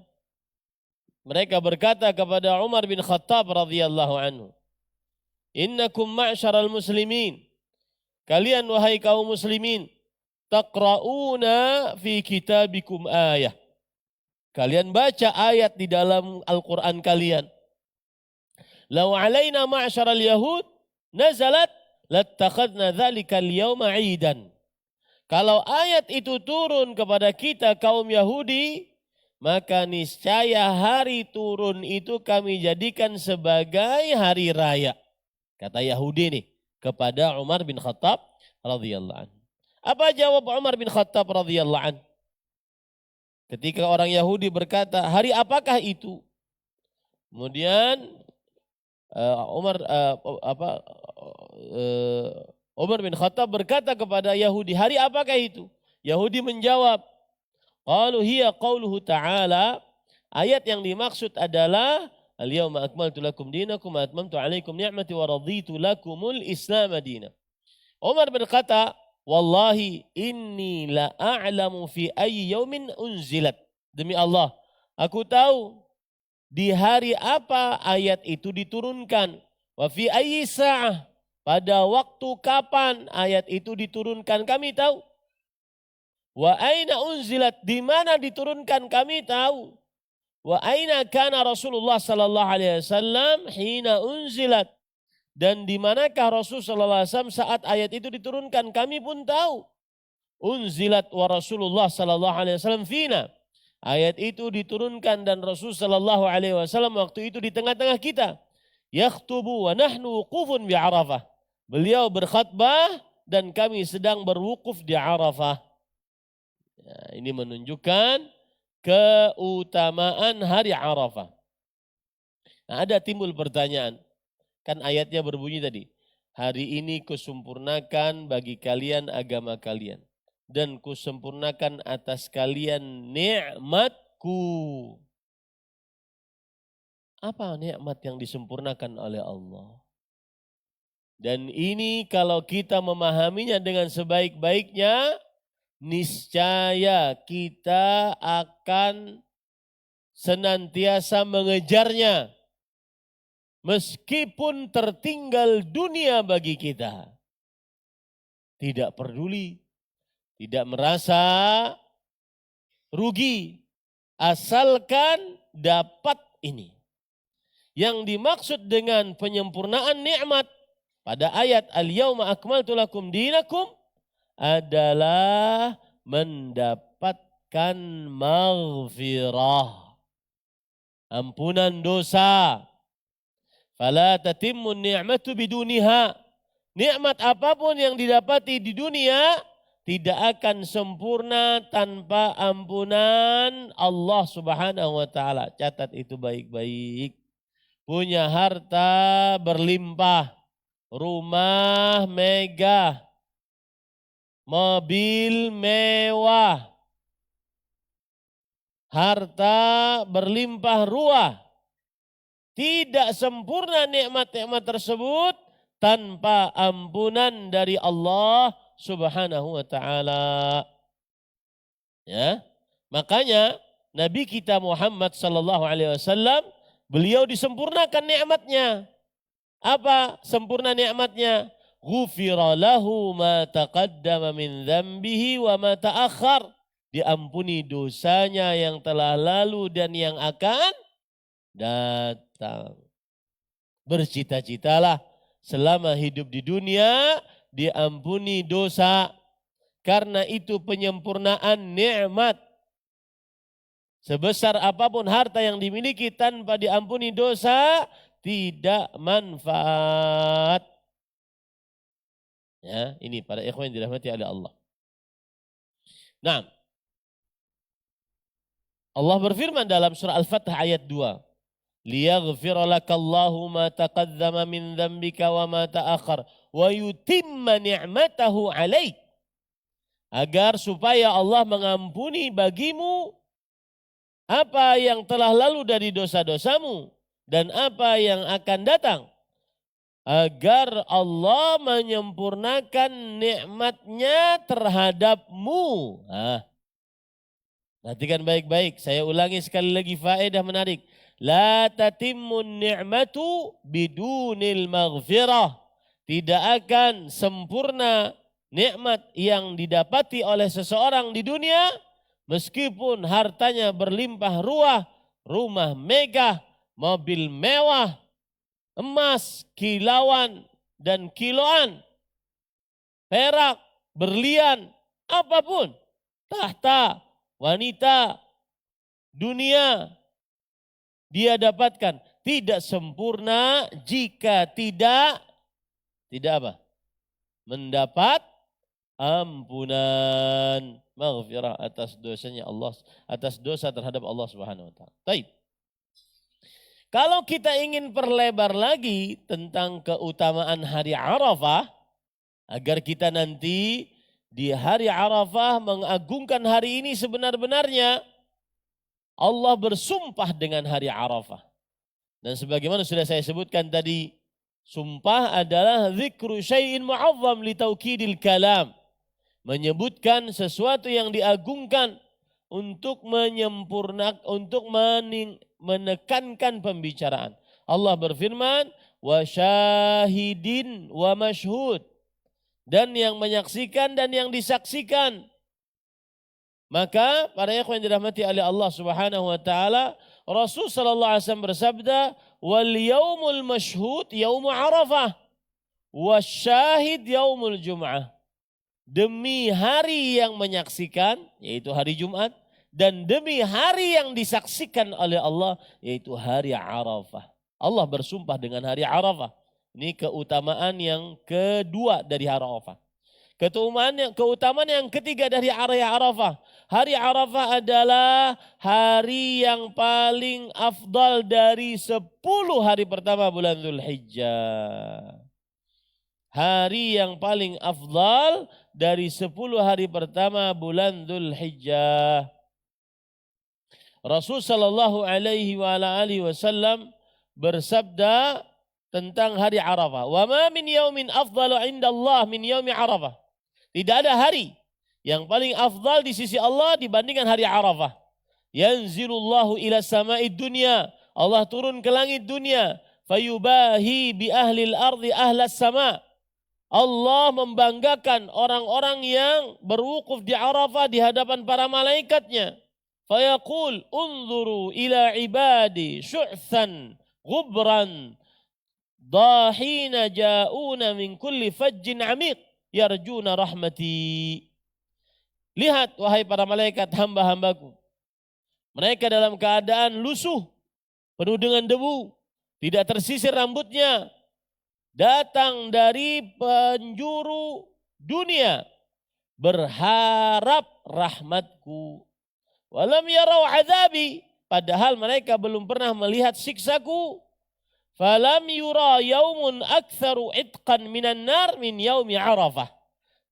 Mereka berkata kepada Umar bin Khattab radhiyallahu anhu, "Innakum ma'syaral muslimin." Kalian wahai kaum muslimin, taqra'una fi kitabikum ayah. Kalian baca ayat di dalam Al-Quran kalian. Lau alaina ma'syaral yahud nazalat lattakhadna dzalikal yawma 'idan. Kalau ayat itu turun kepada kita kaum Yahudi, maka niscaya hari turun itu kami jadikan sebagai hari raya. Kata Yahudi nih kepada Umar bin Khattab radhiyallahu anhu. Apa jawab Umar bin Khattab radhiyallahu anhu? Ketika orang Yahudi berkata, hari apakah itu? Kemudian Umar bin Khattab berkata kepada Yahudi, hari apakah itu? Yahudi menjawab, qalu hiya qauluhu ta'ala, ayat yang dimaksud adalah al-yawma akmaltu lakum dinakum wa atmamtu alaikum ni'mati wa raditu lakumul islam madina. Umar berkata, wallahi inni la a'lamu fi ayyi yaumin unzilat. Demi Allah, aku tahu di hari apa ayat itu diturunkan. Wa fi ayyi sa'ah, pada waktu kapan ayat itu diturunkan kami tahu. Wa aina unzilat, di mana diturunkan kami tahu. Wa aina kana Rasulullah sallallahu alaihi wasallam hina unzilat, dan di manakah Rasul sallallahu alaihi wasallam saat ayat itu diturunkan kami pun tahu. Unzilat wa Rasulullah sallallahu alaihi wasallam fina, ayat itu diturunkan dan Rasul sallallahu alaihi wasallam waktu itu di tengah-tengah kita. Yakhtubu wa nahnu wuqufun bi Arafah, beliau berkhutbah dan kami sedang berwukuf di Arafah. Ya, ini menunjukkan keutamaan hari Arafah. Nah, ada timbul pertanyaan. Kan ayatnya berbunyi tadi, hari ini kusempurnakan bagi kalian agama kalian, dan kusempurnakan atas kalian nikmatku. Apa nikmat yang disempurnakan oleh Allah? Dan ini kalau kita memahaminya dengan sebaik-baiknya, niscaya kita akan senantiasa mengejarnya. Meskipun tertinggal dunia bagi kita. Tidak peduli, tidak merasa rugi, asalkan dapat ini. Yang dimaksud dengan penyempurnaan nikmat pada ayat al-yawma akmaltu lakum dinakum adalah mendapatkan maghfirah, ampunan dosa. Fala tatimmu ni'matu biduniha. Nikmat apapun yang didapati di dunia tidak akan sempurna tanpa ampunan Allah Subhanahu wa taala. Catat itu baik-baik. Punya harta berlimpah, rumah megah, mobil mewah, harta berlimpah ruah. Tidak sempurna nikmat-nikmat tersebut tanpa ampunan dari Allah Subhanahu wa taala. Ya. Makanya Nabi kita Muhammad sallallahu alaihi wasallam, beliau disempurnakan nikmatnya. Apa sempurna nikmatnya? Ghufira lahu ma taqaddama min dzambihi wa ma ta'akhkhar. Diampuni dosanya yang telah lalu dan yang akan datang. Bercita-citalah selama hidup di dunia diampuni dosa. Karena itu penyempurnaan nikmat. Sebesar apapun harta yang dimiliki tanpa diampuni dosa tidak manfaat. Ya, ini para ikhwan yang dirahmati oleh Allah. Nah, Allah berfirman dalam surah Al-Fath ayat 2. Liyaghfira lakallahu ma taqaddama min dzambika wa ma ta'akhkhar wa yutimma ni'matahu 'alaik. Agar supaya Allah mengampuni bagimu apa yang telah lalu dari dosa-dosamu dan apa yang akan datang. agar Allah menyempurnakan nikmatnya terhadapmu. Perhatikan baik-baik, saya ulangi sekali lagi faedah menarik. La tatimmun ni'matu bidunil maghfirah. Tidak akan sempurna nikmat yang didapati oleh seseorang di dunia meskipun hartanya berlimpah ruah, rumah megah, mobil mewah, emas, kilauan dan kiloan, perak, berlian, apapun, tahta, wanita, dunia dia dapatkan. Tidak sempurna jika tidak apa? Mendapat ampunan, maghfirah atas dosanya Allah, atas dosa terhadap Allah Subhanahu wa taala. Baik. Kalau kita ingin perlebar lagi tentang keutamaan hari Arafah, agar kita nanti di hari Arafah mengagungkan hari ini sebenar-benarnya, Allah bersumpah dengan hari Arafah. Dan sebagaimana sudah saya sebutkan tadi, sumpah adalah zikru syai'in mu'azzam li taukidil kalam. Menyebutkan sesuatu yang diagungkan untuk menekankan pembicaraan. Allah berfirman, wa syahidin wa masyhud. Dan yang menyaksikan dan yang disaksikan. Maka para ikhwan yang dirahmati oleh Allah Subhanahu wa taala, Rasul sallallahu alaihi wasallam bersabda, wal yaumul masyhud yaum Arafah, wasyahid yaumul Jum'ah. Demi hari yang menyaksikan, yaitu hari Jumat, dan demi hari yang disaksikan oleh Allah, yaitu hari Arafah. Allah bersumpah dengan hari Arafah. Ini keutamaan yang kedua dari hari Arafah. Keutamaan yang ketiga dari hari Arafah. Hari Arafah adalah hari yang paling afdal dari 10 hari pertama bulan Dzulhijjah. Hari yang paling afdal dari 10 hari pertama bulan Dzulhijjah. Rasul sallallahu alaihi wasallam bersabda tentang hari Arafah, "Wa ma min yaumin afdalu 'inda Allah min yaumi Arafah." Tidak ada hari yang paling afdal di sisi Allah dibandingkan hari Arafah. Yanzilullahu ila sama'id dunya. Allah turun ke langit dunia, fayubahi bi ahlil ardi ahlas sama'. Allah membanggakan orang-orang yang berwukuf di Arafah di hadapan para malaikatnya. Fayaqul unzuru ila ibadi syu'than ghubran dahina ja'una min kulli fajjin amiq yarjuna rahmati. Lihat wahai para malaikat hamba-hambaku. Mereka dalam keadaan lusuh, penuh dengan debu, tidak tersisir rambutnya. Datang dari penjuru dunia, berharap rahmatku. Walam yarau azabi, padahal mereka belum pernah melihat siksaku. Falam yura yaumun aktsaru itqan minan nar min yaumi Arafah.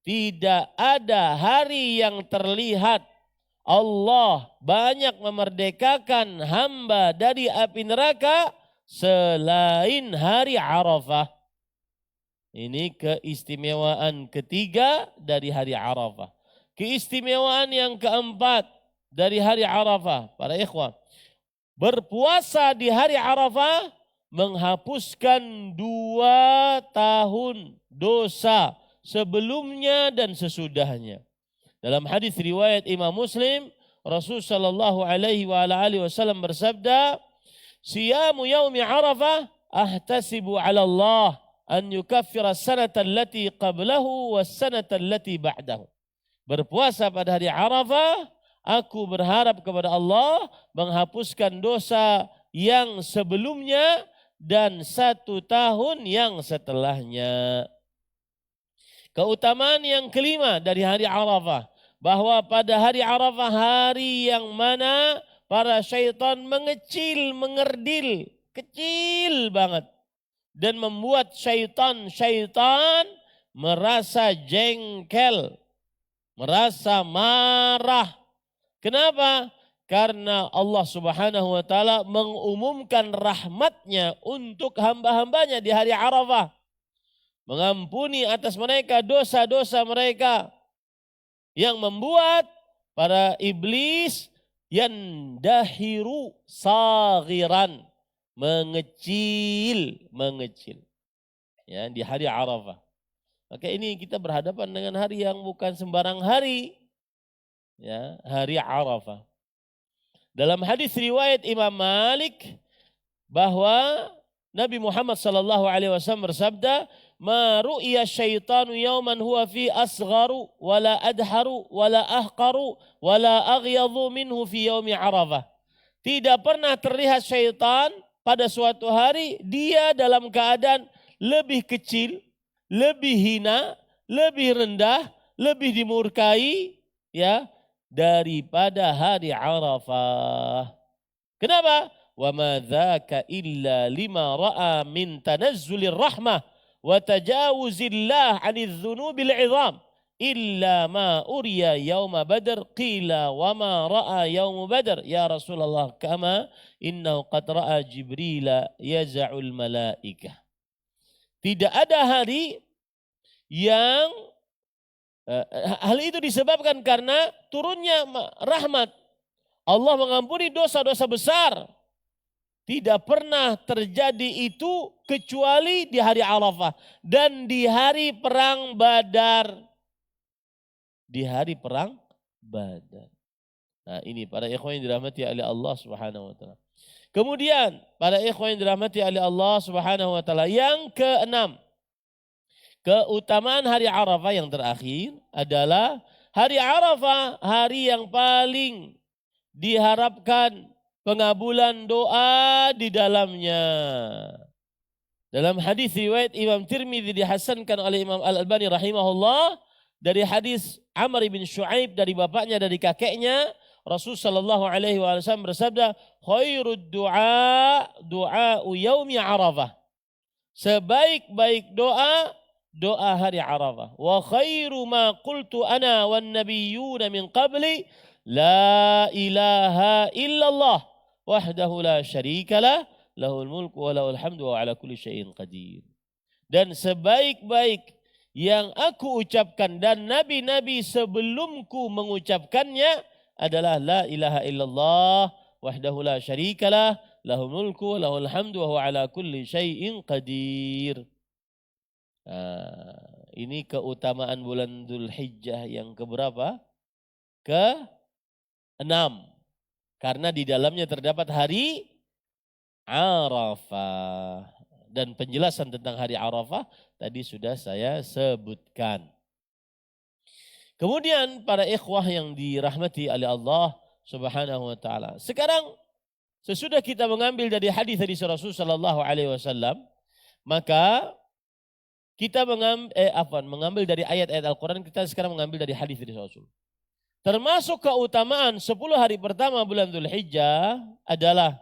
Tidak ada hari yang terlihat Allah banyak memerdekakan hamba dari api neraka selain hari Arafah. Ini keistimewaan ketiga dari hari Arafah. Keistimewaan yang keempat dari hari Arafah, para ikhwah. Berpuasa di hari Arafah menghapuskan 2 tahun dosa sebelumnya dan sesudahnya. Dalam hadis riwayat Imam Muslim, Rasul sallallahu alaihi wasallam bersabda, "Siyamu yaumi Arafah ahtasibu 'ala Allah an yukaffira as-sanata allati qablahu was-sanata allati ba'dahu." Berpuasa pada hari Arafah, aku berharap kepada Allah menghapuskan dosa yang sebelumnya dan 1 tahun yang setelahnya. Keutamaan yang kelima dari hari Arafah, bahwa pada hari Arafah hari yang mana para syaitan mengecil, mengerdil, kecil banget. Dan membuat syaitan merasa jengkel, merasa marah. Kenapa? Karena Allah Subhanahu wa taala mengumumkan rahmatnya untuk hamba-hambanya di hari Arafah. mengampuni atas mereka dosa-dosa mereka yang membuat para iblis yandahiru saghiran, mengecil. Ya, di hari Arafah. Maka ini kita berhadapan dengan hari yang bukan sembarang hari. Ya, hari Arafah. Dalam hadis riwayat Imam Malik bahwa Nabi Muhammad sallallahu alaihi wasallam bersabda, "Ma ru'ya syaitanu yawman huwa fi asgharu wala adharu wala ahqaru wala aghyadhu minhu fi yaumi Arafah." Tidak pernah terlihat syaitan pada suatu hari dia dalam keadaan lebih kecil, lebih hina, lebih rendah, lebih dimurkai ya daripada hari Arafah. Kenapa? Wa ma dzaka illa lima ra'a min tanazzulir rahmah wa tajawuzillah 'anil dzunubil 'idham illa ma uriya yauma badr qila wa ma ra'a yaum badr ya Rasulullah kama innahu qad ra'a Jibril yaz'ul malaikah. Tidak ada hari yang hal itu disebabkan karena turunnya rahmat. Allah mengampuni dosa-dosa besar. Tidak pernah terjadi itu kecuali di hari Arafah dan di hari perang Badar. Di hari perang Badar. Nah, ini para ikhwan yang dirahmati oleh Allah Subhanahu wa taala. Kemudian para ikhwan yang dirahmati oleh Allah Subhanahu wa taala, yang keenam, keutamaan hari Arafah yang terakhir adalah hari Arafah, hari yang paling diharapkan pengabulan doa di dalamnya. Dalam hadis riwayat Imam Tirmidzi dihasankan oleh Imam Al-Albani rahimahullah dari hadis Amr bin Shu'aib dari bapaknya dari kakeknya, Rasul sallallahu alaihi wasallam bersabda, "Khairud du'a du'a'u yaumi Arafah." Sebaik-baik doa doa hari Arafah. Wa khairu ma qultu ana wan nabiyyuna min qabli la ilaha illallah wahdahu la syarika lah lahul mulku wa lahul hamdu wa ala kulli syai'in qadir. Dan sebaik-baik yang aku ucapkan dan nabi-nabi sebelumku mengucapkannya adalah la ilaha illallah wahdahu la syarikalah lahul mulku wa lahul hamdu wa huwa ala kulli syai'in qadir. Ini keutamaan bulan Dzulhijjah yang keberapa? Ke-6. Karena di dalamnya terdapat hari Arafah. Dan penjelasan tentang hari Arafah tadi sudah saya sebutkan. Kemudian para ikhwah yang dirahmati oleh Allah Subhanahu wa taala. Sekarang sesudah kita mengambil dari hadis Rasul sallallahu alaihi wasallam, maka kita mengambil dari ayat-ayat Al-Qur'an, kita sekarang mengambil dari hadis Rasul. Termasuk keutamaan 10 hari pertama bulan Dzulhijjah adalah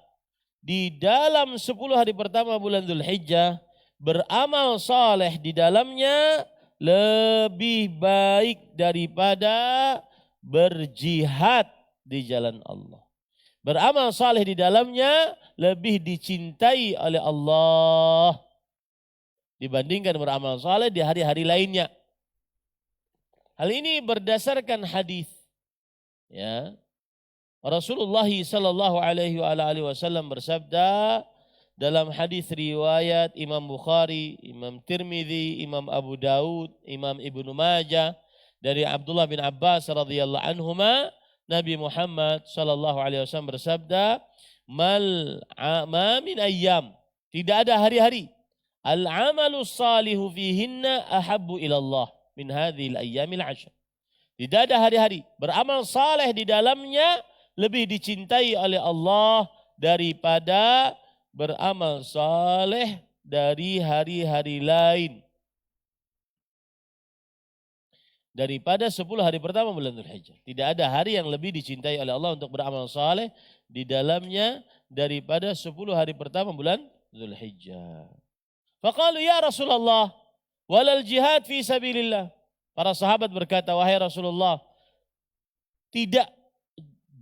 di dalam 10 hari pertama bulan Dzulhijjah beramal saleh di dalamnya lebih baik daripada berjihad di jalan Allah. Beramal saleh di dalamnya lebih dicintai oleh Allah dibandingkan beramal saleh di hari-hari lainnya. Hal ini berdasarkan hadis. Ya. Rasulullah sallallahu alaihi wasallam bersabda dalam hadis riwayat Imam Bukhari, Imam Tirmidzi, Imam Abu Daud, Imam Ibnu Majah dari Abdullah bin Abbas radhiyallahu anhuma, Nabi Muhammad sallallahu alaihi wasallam bersabda, ma min ayyam, tidak ada hari-hari, al-amalu salihu fihinna ahabbu ila Allah min hadhil ayyamil 'ashr. Tidak ada hari-hari beramal saleh di dalamnya lebih dicintai oleh Allah daripada beramal saleh dari hari-hari lain. Daripada 10 hari pertama bulan Dzulhijjah. Tidak ada hari yang lebih dicintai oleh Allah untuk beramal saleh di dalamnya daripada 10 hari pertama bulan Dzulhijjah. Faqalu ya Rasulullah walal jihad fi sabilillah. Para sahabat berkata, wahai Rasulullah, tidak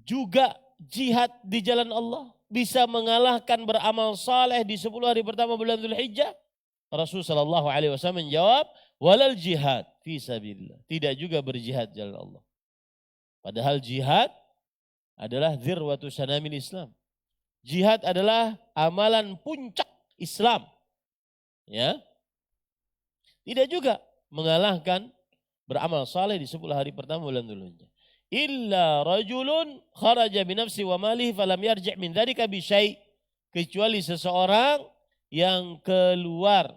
juga jihad di jalan Allah bisa mengalahkan beramal saleh di 10 hari pertama bulan Dzulhijjah? Rasul sallallahu alaihi wasallam menjawab, walal jihad fi sabilillah. Tidak juga berjihad jalan Allah. Padahal jihad adalah dzirwatu sanamil Islam. Jihad adalah amalan puncak Islam. Ya. Tidak juga mengalahkan beramal saleh di 10 hari pertama bulan Dzulhijjah. Illa rajulun kharaja binafsi wa malihi falam yarji' min dzalika bi syai'. Kecuali seseorang yang keluar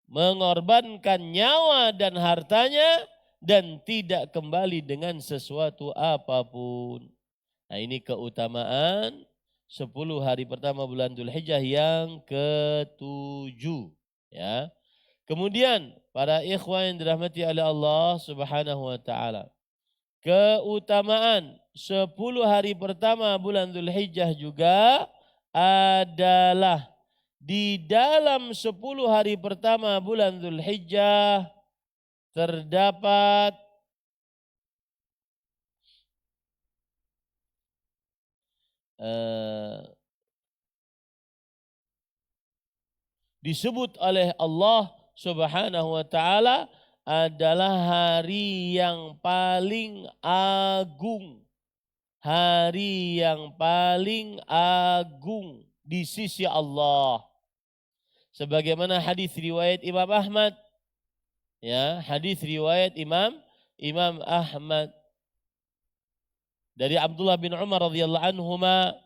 mengorbankan nyawa dan hartanya dan tidak kembali dengan sesuatu apapun. Nah, ini keutamaan 10 hari pertama bulan Dzulhijjah yang ke-7, ya. Kemudian para ikhwan yang dirahmati oleh Allah Subhanahu wa taala, keutamaan 10 hari pertama bulan Dzulhijjah juga adalah di dalam 10 hari pertama bulan Dzulhijjah terdapat disebut oleh Allah Subhanahu wa taala adalah hari yang paling agung. Hari yang paling agung di sisi Allah. Sebagaimana hadis riwayat Imam Ahmad, ya, hadis riwayat Imam Ahmad dari Abdullah bin Umar radhiyallahu anhuma,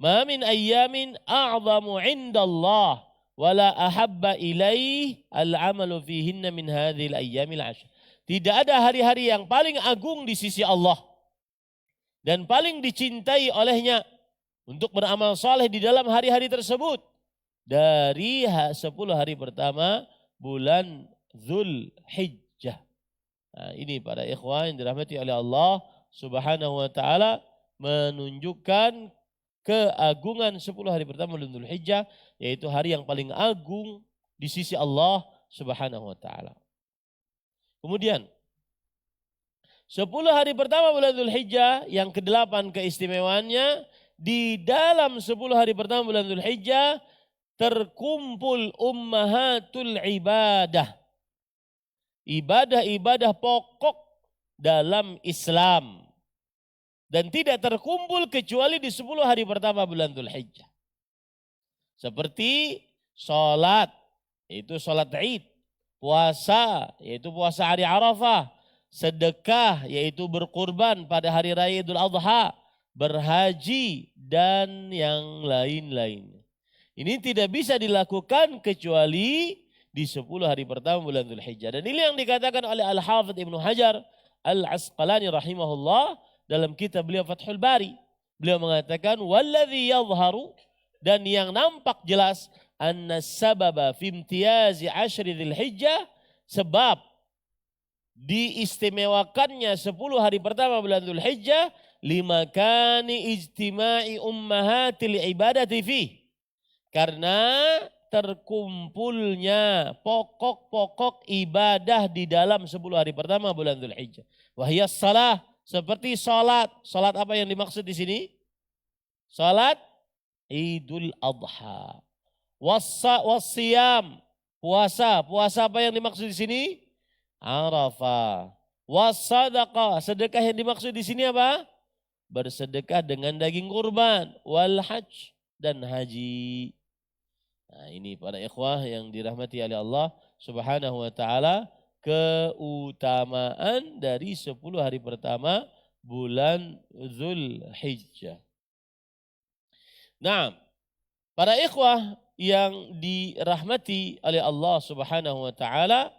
"Ma min ayyamin a'zamu 'indallah wala ahabba ilaih al-'amalu fihinna min hadhil ayyamil 'ashr." Tidak ada hari-hari yang paling agung di sisi Allah dan paling dicintai olehnya untuk beramal saleh di dalam hari-hari tersebut dari 10 hari pertama bulan Dzulhijjah. Nah, ini para ikhwan yang dirahmati oleh Allah Subhanahu wa taala menunjukkan keagungan 10 hari pertama bulan Dzulhijjah, yaitu hari yang paling agung di sisi Allah Subhanahu wa taala. Kemudian 10 hari pertama bulan Dzulhijjah yang ke-8 keistimewaannya, di dalam 10 hari pertama bulan Dzulhijjah terkumpul ummahatul ibadah. Ibadah-ibadah pokok dalam Islam. Dan tidak terkumpul kecuali di 10 hari pertama bulan Dzulhijjah. Seperti sholat, yaitu sholat Id. Puasa, yaitu puasa hari Arafah. Sedekah, yaitu berkurban pada hari raya Idul Adha. Berhaji, dan yang lain-lainnya. Ini tidak bisa dilakukan kecuali di 10 hari pertama bulan Dzulhijjah. Dan ini yang dikatakan oleh Al-Hafidz Ibnu Hajar Al-Asqalani rahimahullah dalam kitab beliau Fathul Bari. Beliau mengatakan walladzi yadhharu, dan yang nampak jelas, anna sababa fi imtiyazi 'ashri Dzulhijjah, sebab diistimewakannya 10 hari pertama bulan Dzulhijjah limakani ijtima'i ummahatil ibadati fihi, karena terkumpulnya pokok-pokok ibadah di dalam 10 hari pertama bulan Dzulhijjah. Wahiyas salah, seperti salat. Salat apa yang dimaksud di sini? Salat Idul Adha. Wassiyam, puasa. Puasa apa yang dimaksud di sini? Arafah. Wassadaqah, sedekah yang dimaksud di sini apa? Bersedekah dengan daging kurban. Wal hajj, dan haji. Nah, ini para ikhwah yang dirahmati oleh Allah Subhanahu wa taala, keutamaan dari 10 hari pertama bulan Dzulhijjah. Nah, para ikhwah yang dirahmati oleh Allah Subhanahu wa taala,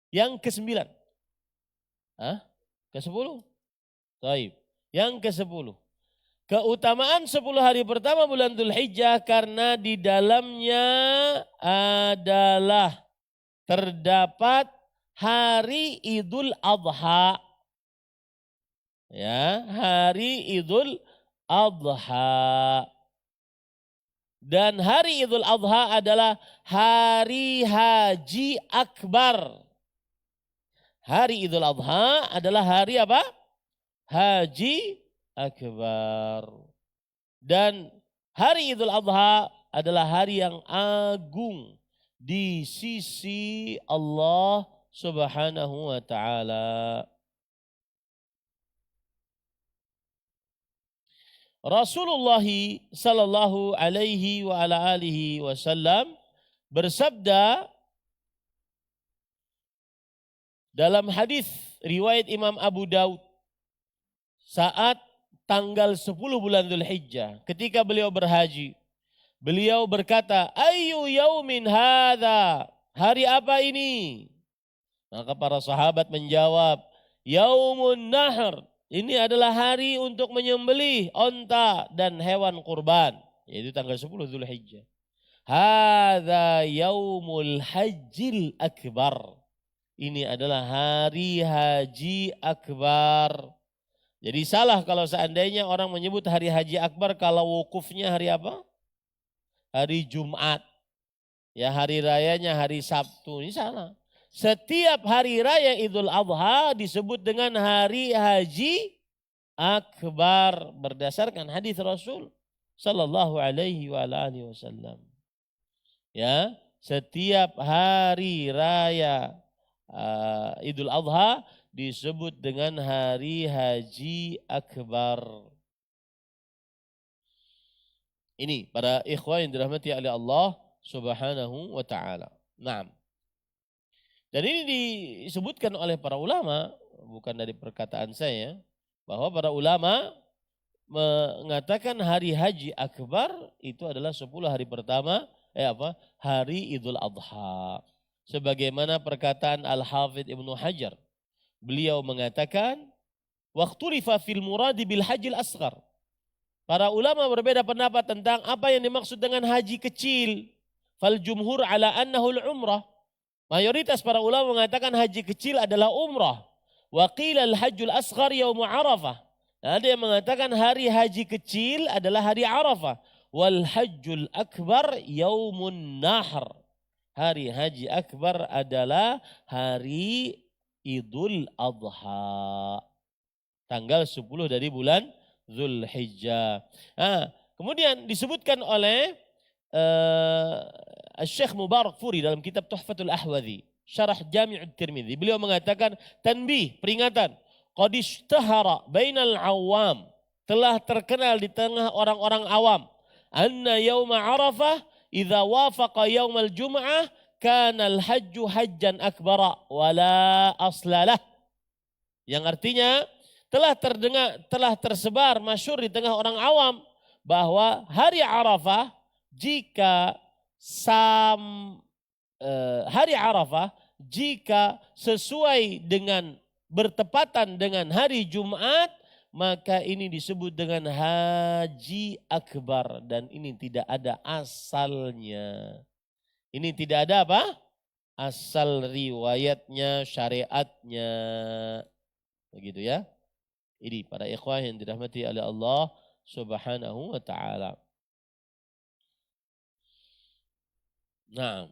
yang ke-9. Ke-10? Baik. Yang ke-10. Keutamaan 10 hari pertama bulan Dzulhijjah karena di dalamnya adalah terdapat hari Idul Adha. Ya, hari Idul Adha. Dan hari Idul Adha adalah hari haji akbar. Hari Idul Adha adalah hari apa? Haji akbar. Dan hari Idul Adha adalah hari yang agung di sisi Allah Subhanahu wa taala. Rasulullah sallallahu alaihi wa ala alihi wasallam bersabda dalam hadis riwayat Imam Abu Daud saat tanggal 10 bulan Dzulhijjah ketika beliau berhaji, beliau berkata, "Ayyu yaumin hadza?" Hari apa ini? Maka para sahabat menjawab, "Yaumun Nahr." Ini adalah hari untuk menyembelih onta dan hewan kurban, yaitu tanggal 10 Dzulhijjah. Hadza yaumul hajjil akbar. Ini adalah hari haji akbar. Jadi salah kalau seandainya orang menyebut hari haji akbar kalau wukufnya hari apa? Hari Jumat. Ya, hari rayanya hari Sabtu. Ini salah. Setiap hari raya Idul Adha disebut dengan hari haji akbar berdasarkan hadis Rasul sallallahu alaihi wa alihi wasallam. Ya, setiap hari raya Idul Adha disebut dengan hari haji akbar. Ini para ikhwan yang dirahmati oleh Allah Subhanahu wa taala. Naam. Dan ini disebutkan oleh para ulama, bukan dari perkataan saya, bahwa para ulama mengatakan hari haji akbar itu adalah 10 hari pertama hari Idul Adha. Sebagaimana perkataan Al-Hafidh Ibnu Hajar. Beliau mengatakan waqtulifa fil muradi bil hajil asghar. Para ulama berbeda pendapat tentang apa yang dimaksud dengan haji kecil. Fal jumhur ala annahu al-umrah. Mayoritas para ulama mengatakan haji kecil adalah umrah. Wa qila al-hajjul asghar yaum Arafah. Ada yang mengatakan hari haji kecil adalah hari Arafah. Wal hajjul akbar yaumun nahr. Hari haji akbar adalah hari Idul Adha. Tanggal 10 dari bulan Dzulhijjah. Kemudian disebutkan oleh Syekh Mubarakfuri dalam kitab Tuhfatul Ahwadhi, Syarah Jami'ut Tirmidzi. Beliau mengatakan tanbih, peringatan. Qad ishtahara bainal awam, telah terkenal di tengah orang-orang awam. Anna yauma Arafah idza wafaqa yaumal Jum'ah kana al-hajju hajjan akbara wala aslalah. Yang artinya telah tersebar masyhur di tengah orang awam bahwa hari Arafah jika sesuai dengan bertepatan dengan hari Jumat, maka ini disebut dengan haji akbar dan ini tidak ada asalnya. Ini tidak ada apa? Asal riwayatnya, syariatnya. Begitu ya. Ini para ikhwah yang dirahmati oleh Allah Subhanahu wa taala. Nah,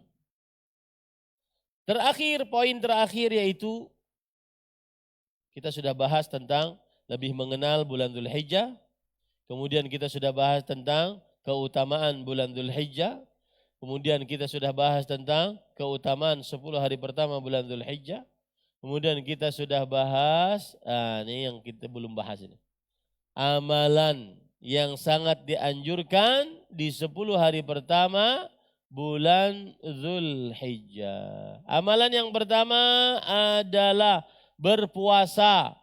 poin terakhir yaitu kita sudah bahas tentang lebih mengenal bulan Dzulhijjah. Kemudian kita sudah bahas tentang keutamaan bulan Dzulhijjah. Kemudian kita sudah bahas tentang keutamaan 10 hari pertama bulan Dzulhijjah. Kemudian kita sudah bahas, ini yang kita belum bahas ini. Amalan yang sangat dianjurkan di 10 hari pertama bulan Dzulhijjah. Amalan yang pertama adalah berpuasa.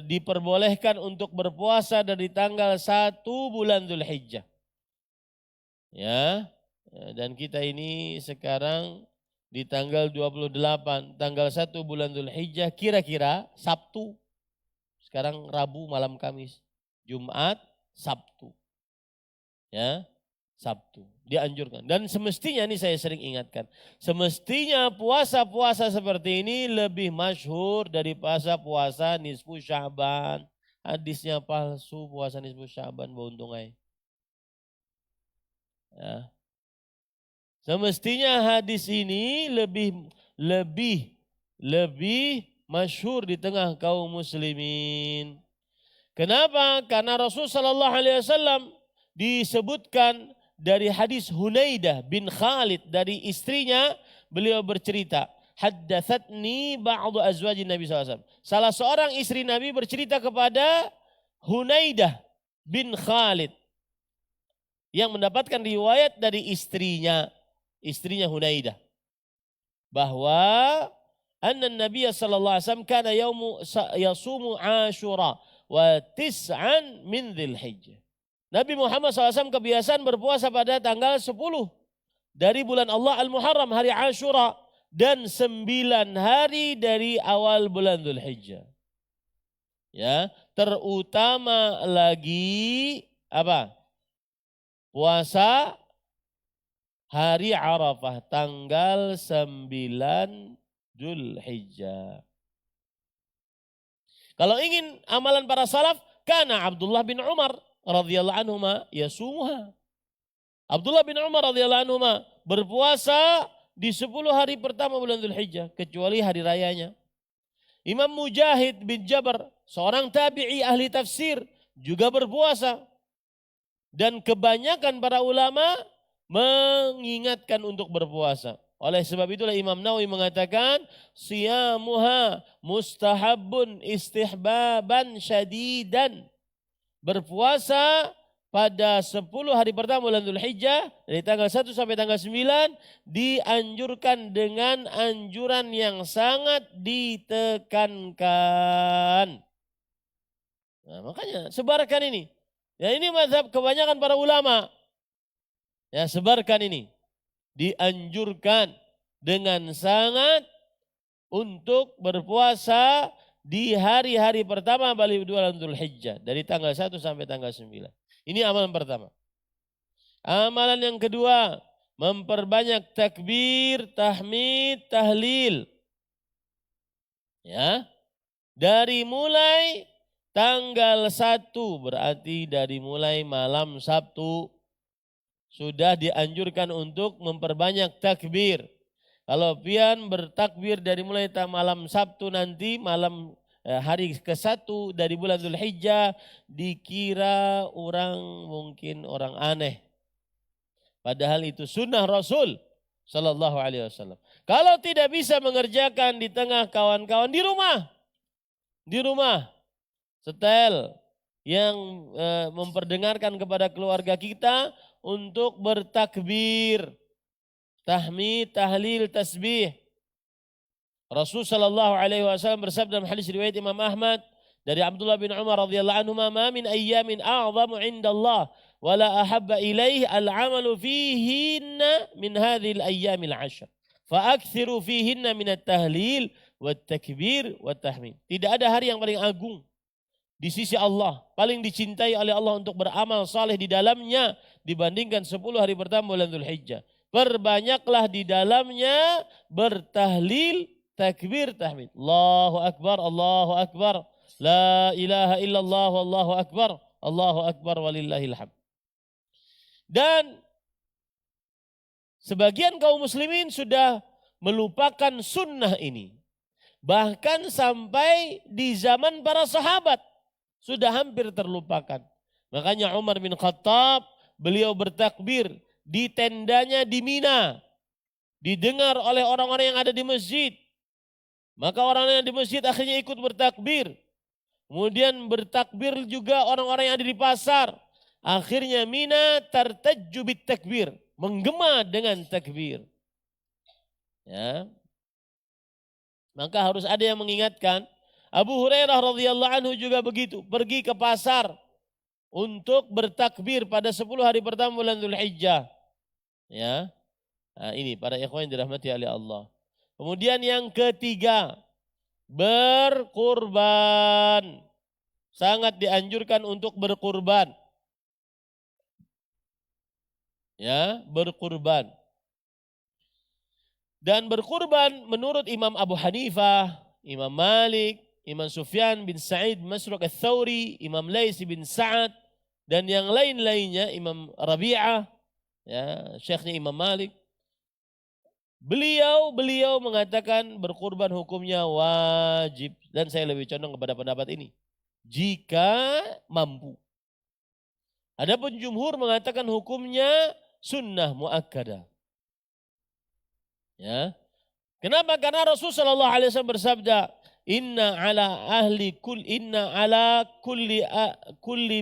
Diperbolehkan untuk berpuasa dari tanggal 1 bulan Dzulhijjah. Ya, dan kita ini sekarang di tanggal 28, tanggal 1 bulan Dzulhijjah, kira-kira Sabtu. Sekarang Rabu malam Kamis, Jumat, Sabtu. Ya, Sabtu. Dianjurkan. Dan semestinya ini saya sering ingatkan. Semestinya puasa-puasa seperti ini lebih masyhur dari puasa nisfu Sya'ban. Hadisnya palsu, puasa nisfu Sya'ban, beuntungai. Ya. Semestinya hadis ini lebih masyhur di tengah kaum muslimin. Kenapa? Karena Rasul sallallahu alaihi wasallam disebutkan dari hadis Hunaidah bin Khalid dari istrinya, beliau bercerita, haddatsatni ba'du azwajin Nabi SAW. Salah seorang istri Nabi bercerita kepada Hunaidah bin Khalid yang mendapatkan riwayat dari istrinya Hunaidah, bahwa anna Nabi sallallahu alaihi wasallam kana yasumu Asyura wa tis'an min Dzulhijjah. Nabi Muhammad SAW kebiasaan berpuasa pada tanggal 10 dari bulan Allah Al-Muharram, hari Asyura, dan 9 hari dari awal bulan Dzulhijjah. Ya, terutama lagi apa? Puasa hari Arafah tanggal 9 Dzulhijjah. Kalau ingin amalan para salaf, kana Abdullah bin Umar radhiyallahu anhuma yasumuha. Abdullah bin Umar radhiyallahu anhuma berpuasa di 10 hari pertama bulan Dzulhijjah kecuali hari rayanya. Imam Mujahid bin Jabr, seorang tabi'i ahli tafsir, juga berpuasa. Dan kebanyakan para ulama mengingatkan untuk berpuasa. Oleh sebab itulah Imam Nawawi mengatakan siyamuha mustahabbun istihbaban syadidan. Berpuasa pada 10 hari pertama bulan Dzulhijjah dari tanggal 1 sampai tanggal 9 dianjurkan dengan anjuran yang sangat ditekankan. Nah, makanya sebarkan ini. Ya, ini mazhab kebanyakan para ulama. Ya, sebarkan ini. Dianjurkan dengan sangat untuk berpuasa di hari-hari pertama bulan Dzulhijjah dari tanggal 1 sampai tanggal 9. Ini amalan pertama. Amalan yang kedua, memperbanyak takbir, tahmid, tahlil. Ya. Dari mulai tanggal 1, berarti dari mulai malam Sabtu sudah dianjurkan untuk memperbanyak takbir. Kalau pian bertakbir dari mulai malam Sabtu nanti, malam hari ke-1 dari bulan Dzulhijjah, dikira mungkin orang aneh. Padahal itu sunnah Rasul Sallallahu Alaihi Wasallam. Kalau tidak bisa mengerjakan di tengah kawan-kawan, di rumah, setel yang memperdengarkan kepada keluarga kita untuk bertakbir, tahmid, tahlil, tasbih. Rasul sallallahu alaihi wasallam bersabda dalam hadis riwayat Imam Ahmad dari Abdullah bin Umar radhiyallahu anhu, "Ma min ayyamin a'zamu 'indallah wa la ahabba ilaihi al-'amalu fihinna min hadhil ayyamil 'ashr. Fa aktsiru fihinna min at-tahlil wat takbir wat tahmid." Tidak ada hari yang paling agung di sisi Allah, paling dicintai oleh Allah untuk beramal saleh di dalamnya dibandingkan 10 hari pertama bulan Dzulhijjah. Perbanyaklah di dalamnya bertahlil, takbir, tahmid. Allahu Akbar, Allahu Akbar. La ilaha illallah, Allahu Akbar. Allahu Akbar walillahil hamd. Dan sebagian kaum muslimin sudah melupakan sunnah ini. Bahkan sampai di zaman para sahabat sudah hampir terlupakan. Makanya Umar bin Khattab, beliau bertakbir di tendanya di Mina. Didengar oleh orang-orang yang ada di masjid. Maka orang-orang yang di masjid akhirnya ikut bertakbir. Kemudian bertakbir juga orang-orang yang ada di pasar. Akhirnya Mina tartajju bit takbir, menggema dengan takbir. Ya. Maka harus ada yang mengingatkan. Abu Hurairah radhiyallahu anhu juga begitu, pergi ke pasar untuk bertakbir pada 10 hari pertama bulan Dzulhijjah. Ya. Nah, ini para ikhwan yang dirahmati oleh Allah. Kemudian yang ketiga, berkurban. Sangat dianjurkan untuk berkurban. Ya, berkurban. Dan berkurban menurut Imam Abu Hanifah, Imam Malik, Imam Sufyan bin Sa'id Masruq al-Thawri, Imam Laits bin Sa'ad, dan yang lain-lainnya, Imam Rabi'ah, ya, syekhnya Imam Malik. Beliau mengatakan berkurban hukumnya wajib. Dan saya lebih condong kepada pendapat ini. Jika mampu. Adapun jumhur mengatakan hukumnya sunnah muakkadah. Ya. Kenapa? Karena Rasulullah sallallahu alaihi wasallam bersabda, Inna ala kulli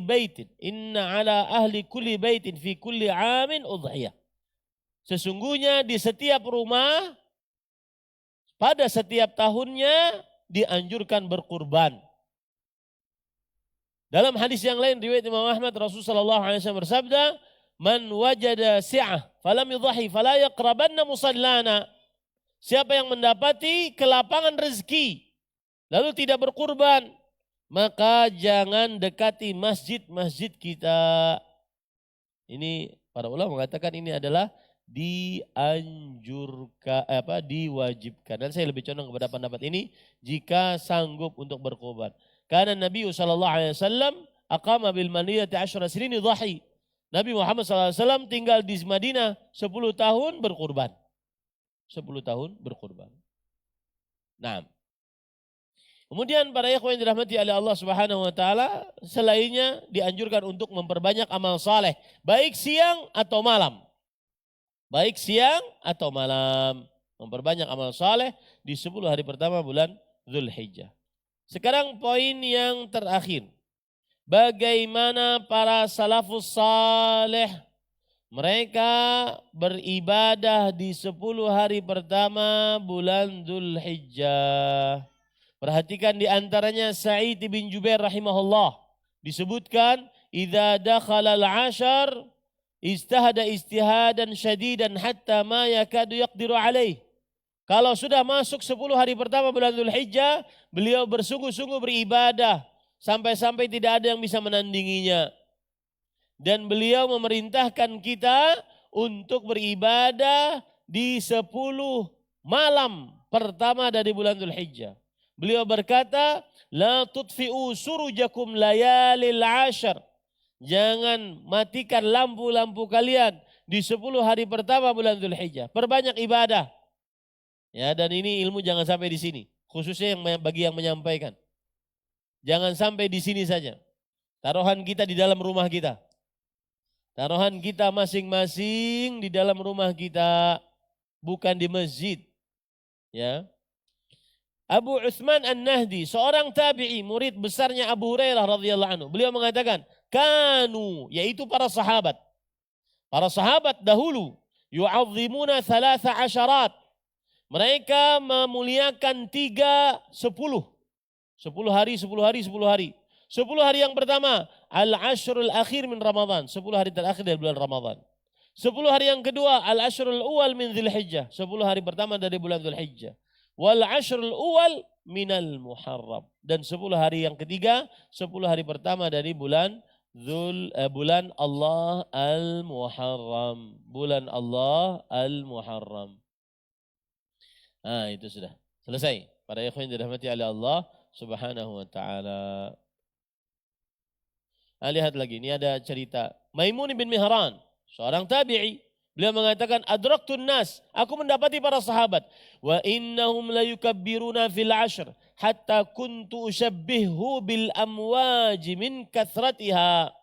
baitin fi kulli amin udhiyah. Sesungguhnya di setiap rumah pada setiap tahunnya dianjurkan berkurban. Dalam hadis yang lain riwayat Imam Ahmad, Rasulullah sallallahu alaihi wasallam bersabda, "Man wajada si'ah falam yudhi fala yaqrabanna musallana." Siapa yang mendapati kelapangan rezeki lalu tidak berkurban, maka jangan dekati masjid-masjid kita. Ini para ulama mengatakan ini adalah diwajibkan. Dan saya lebih condong kepada pendapat ini jika sanggup untuk berkorban. Karena Nabi SAW aqama bil Madinati 10 sinin dhahi. Nabi Muhammad SAW tinggal di Madinah 10 tahun berkorban. 10 tahun berkorban. Nah, kemudian para ikhwan yang dirahmati oleh Allah Subhanahu wa taala, selainnya dianjurkan untuk memperbanyak amal saleh, baik siang atau malam. Baik siang atau malam, memperbanyak amal saleh di 10 hari pertama bulan Dzulhijjah. Sekarang poin yang terakhir. Bagaimana para salafus saleh mereka beribadah di 10 hari pertama bulan Dzulhijjah. Perhatikan di antaranya Sa'id bin Jubair rahimahullah. Disebutkan, idza dakhala al-ashar istahada istihadan syadidan hatta ma yakadu yaqdiru alaih. Kalau sudah masuk 10 hari pertama bulan Dzulhijjah, beliau bersungguh-sungguh beribadah sampai-sampai tidak ada yang bisa menandinginya. Dan beliau memerintahkan kita untuk beribadah di 10 malam pertama dari bulan Dzulhijjah. Beliau berkata, la tutfi'u surujakum layalil ashar. Jangan matikan lampu-lampu kalian di 10 hari pertama bulan Dzulhijjah. Perbanyak ibadah. Ya, dan ini ilmu jangan sampai di sini. Khususnya bagi yang menyampaikan. Jangan sampai di sini saja. Taruhan kita di dalam rumah kita. Taruhan kita masing-masing di dalam rumah kita. Bukan di masjid. Ya. Abu Utsman An-Nahdi, seorang tabi'i, murid besarnya Abu Hurairah radhiyallahu anhu. Beliau mengatakan, kanu, yaitu para sahabat. Para sahabat dahulu, yu'azzimuna 13. Mereka memuliakan 10 hari, 10 hari, 10 hari. 10 hari yang pertama, al-ashrul akhir min Ramadan. 10 hari terakhir dari bulan Ramadan. 10 hari yang kedua, al-ashrul awal min Dzulhijjah. 10 hari pertama dari bulan Dzulhijjah. Wal ashrul awal minal Muharram. Dan 10 hari yang ketiga, 10 hari pertama dari bulan bulan Allah al-Muharram. Bulan Allah al-Muharram. Nah, itu sudah selesai. Para ikhwan yang dirahmati oleh Allah Subhanahu wa taala. Nah, lihat lagi, ini ada cerita Maimun bin Mihran, seorang tabi'i. Beliau mengatakan, adraktun nas, aku mendapati para sahabat, wa innahum la yukabbiruna fil ashr hatta kuntu ushabbihu bil amwaji min kathratiha.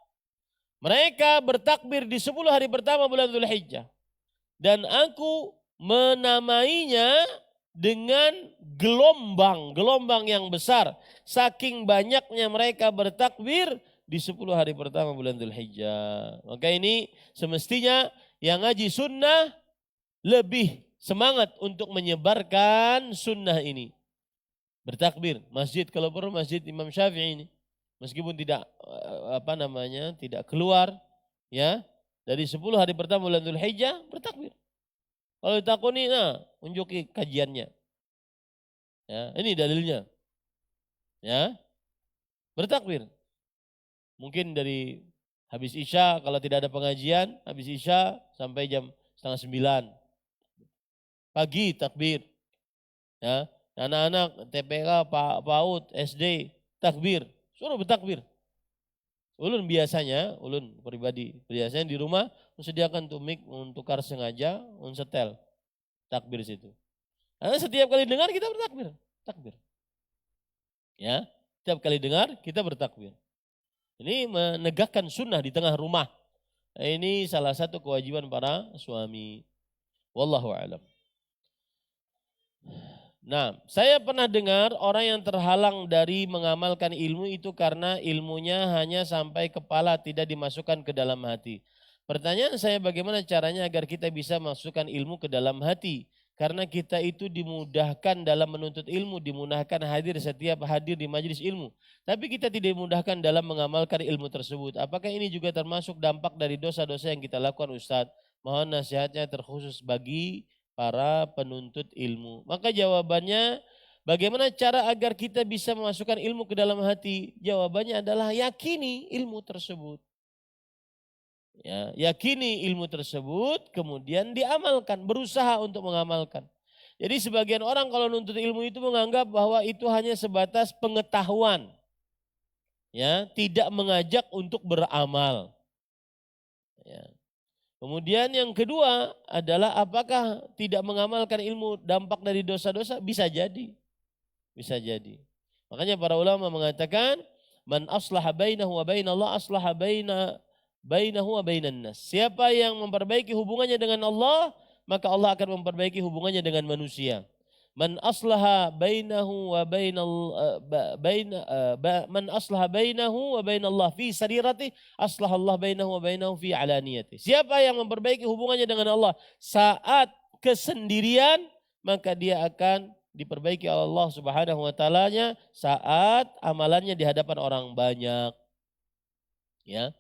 Mereka bertakbir di 10 hari pertama bulan Dzulhijjah. Dan aku menamainya dengan gelombang yang besar. Saking banyaknya mereka bertakbir di 10 hari pertama bulan Dzulhijjah. Maka ini semestinya yang ngaji sunnah lebih semangat untuk menyebarkan sunnah ini. Bertakbir, masjid kalau perlu masjid Imam Syafi'i ini. Meskipun tidak tidak keluar ya dari 10 hari pertama bulan Dzulhijjah bertakbir. Kalau ditakuni, nah, unjuki kajiannya. Ya, ini dalilnya. Ya. Bertakbir. Mungkin dari habis Isya, kalau tidak ada pengajian, habis Isya sampai jam 8:30. Pagi takbir. Ya, anak-anak TPK, PAUD, SD, takbir. Suruh bertakbir. Ulun pribadi biasanya di rumah menyediakan mic untuk tukar sengaja, setel takbir situ. Karena setiap kali dengar kita bertakbir, takbir. Ya, setiap kali dengar kita bertakbir. Ini menegakkan sunnah di tengah rumah. Ini salah satu kewajiban para suami. Wallahu a'lam. Nah, saya pernah dengar orang yang terhalang dari mengamalkan ilmu itu karena ilmunya hanya sampai kepala, tidak dimasukkan ke dalam hati. Pertanyaan saya, bagaimana caranya agar kita bisa masukkan ilmu ke dalam hati? Karena kita itu dimudahkan dalam menuntut ilmu, dimudahkan setiap hadir di majelis ilmu. Tapi kita tidak dimudahkan dalam mengamalkan ilmu tersebut. Apakah ini juga termasuk dampak dari dosa-dosa yang kita lakukan, Ustadz? Mohon nasihatnya terkhusus bagi para penuntut ilmu. Maka jawabannya, bagaimana cara agar kita bisa memasukkan ilmu ke dalam hati? Jawabannya adalah yakini ilmu tersebut. Ya, yakini ilmu tersebut, kemudian diamalkan, berusaha untuk mengamalkan. Jadi sebagian orang kalau nuntut ilmu itu menganggap bahwa itu hanya sebatas pengetahuan. Ya, tidak mengajak untuk beramal. Ya. Kemudian yang kedua adalah apakah tidak mengamalkan ilmu dampak dari dosa-dosa? Bisa jadi. Bisa jadi. Makanya para ulama mengatakan, man aslaha bainahu wa bainallah aslaha bainahu wa bainan nas. Siapa yang memperbaiki hubungannya dengan Allah, maka Allah akan memperbaiki hubungannya dengan manusia. Man aslaha bainahu wa man aslaha bainahu wa bainallah fi sarirati aslahallah bainahu wa bainahu fi alaniyati. Siapa yang memperbaiki hubungannya dengan Allah saat kesendirian, maka dia akan diperbaiki oleh Allah Subhanahu wa taalanya saat amalannya di hadapan orang banyak. Ya.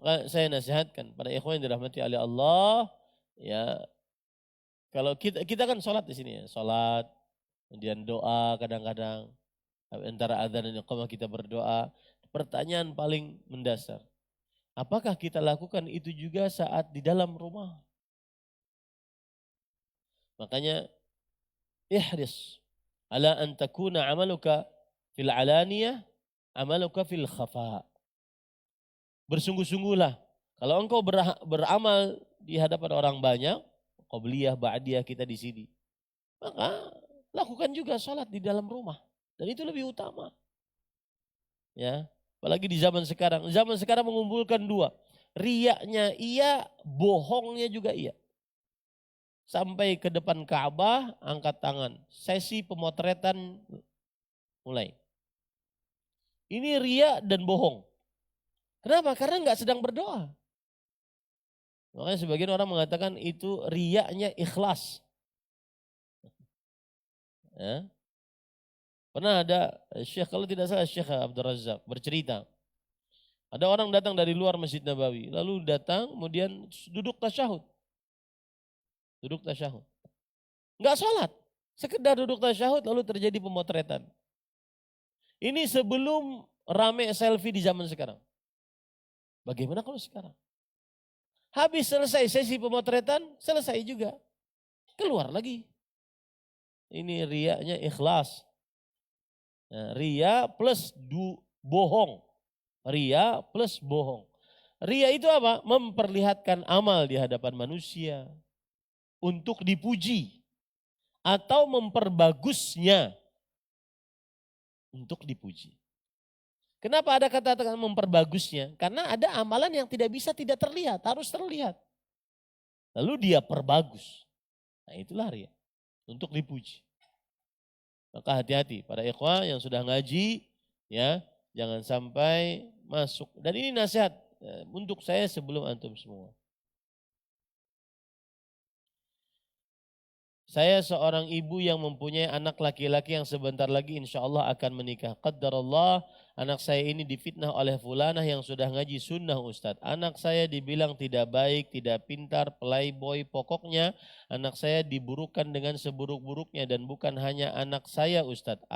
Maka saya nasihatkan pada ikhwan yang dirahmati oleh Allah, ya. Kalau kita kan sholat di sini ya, sholat, kemudian doa kadang-kadang, antara adzan dan iqamah kita berdoa. Pertanyaan paling mendasar, apakah kita lakukan itu juga saat di dalam rumah? Makanya ihris ala an takuna amaluka fil alaniyah, amaluka fil khafa. Bersungguh-sungguhlah. Kalau engkau beramal di hadapan orang banyak, qobliyah, ba'diyah kita di sini, maka lakukan juga sholat di dalam rumah. Dan itu lebih utama. Ya, apalagi di zaman sekarang. Zaman sekarang mengumpulkan dua. Riyaknya iya, bohongnya juga iya. Sampai ke depan Ka'bah, angkat tangan. Sesi pemotretan mulai. Ini riya dan bohong. Kenapa? Karena nggak sedang berdoa. Makanya sebagian orang mengatakan itu riyaknya ikhlas. Ya. Pernah ada Syekh, kalau tidak salah Syekh Abdul Razak bercerita. Ada orang datang dari luar Masjid Nabawi. Lalu datang kemudian duduk tasyahud. Duduk tasyahud. Enggak sholat. Sekedar duduk tasyahud lalu terjadi pemotretan. Ini sebelum rame selfie di zaman sekarang. Bagaimana kalau sekarang? Habis selesai sesi pemotretan, selesai juga. Keluar lagi. Ini riyanya ikhlas. Nah, riya plus bohong. Riya plus bohong. Riya itu apa? Memperlihatkan amal di hadapan manusia untuk dipuji atau memperbagusnya untuk dipuji. Kenapa ada kata memperbagusnya? Karena ada amalan yang tidak bisa tidak terlihat, harus terlihat. Lalu dia perbagus. Nah, itulah riya, untuk dipuji. Maka hati-hati para ikhwah yang sudah ngaji, ya, jangan sampai masuk. Dan ini nasihat untuk saya sebelum antum semua. Saya seorang ibu yang mempunyai anak laki-laki yang sebentar lagi insya Allah akan menikah. Qaddarallah, anak saya ini difitnah oleh fulanah yang sudah ngaji sunnah Ustadz. Anak saya dibilang tidak baik, tidak pintar, playboy. Pokoknya anak saya diburukan dengan seburuk-buruknya dan bukan hanya anak saya Ustadz.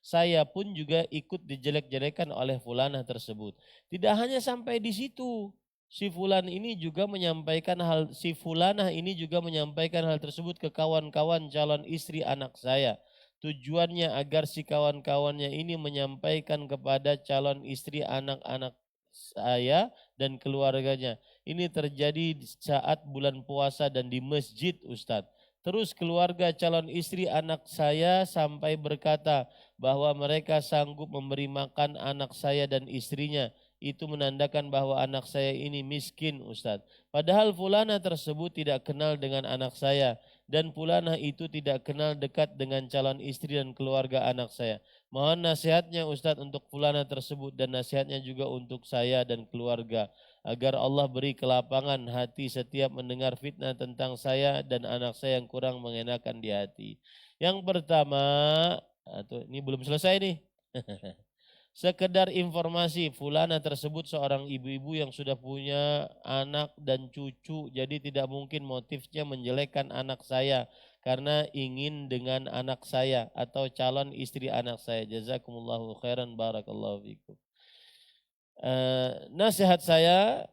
Saya pun juga ikut dijelek-jelekan oleh fulanah tersebut. Tidak hanya sampai di situ. Si fulanah ini juga menyampaikan hal tersebut ke kawan-kawan calon istri anak saya. Tujuannya agar si kawan-kawannya ini menyampaikan kepada calon istri anak-anak saya dan keluarganya. Ini terjadi saat bulan puasa dan di masjid Ustadz. Terus keluarga calon istri anak saya sampai berkata bahwa mereka sanggup memberi makan anak saya dan istrinya. itu menandakan bahwa anak saya ini miskin, Ustaz. Padahal fulana tersebut tidak kenal dengan anak saya dan fulana itu tidak kenal dekat dengan calon istri dan keluarga anak saya. Mohon nasihatnya Ustaz untuk fulana tersebut dan nasihatnya juga untuk saya dan keluarga agar Allah beri kelapangan hati setiap mendengar fitnah tentang saya dan anak saya yang kurang mengenakan di hati. Yang pertama, ini belum selesai nih. Sekedar informasi, fulana tersebut seorang ibu-ibu yang sudah punya anak dan cucu, jadi tidak mungkin motifnya menjelekkan anak saya karena ingin dengan anak saya atau calon istri anak saya. Jazakumullahu khairan, barakallahu fikum. Nasihat saya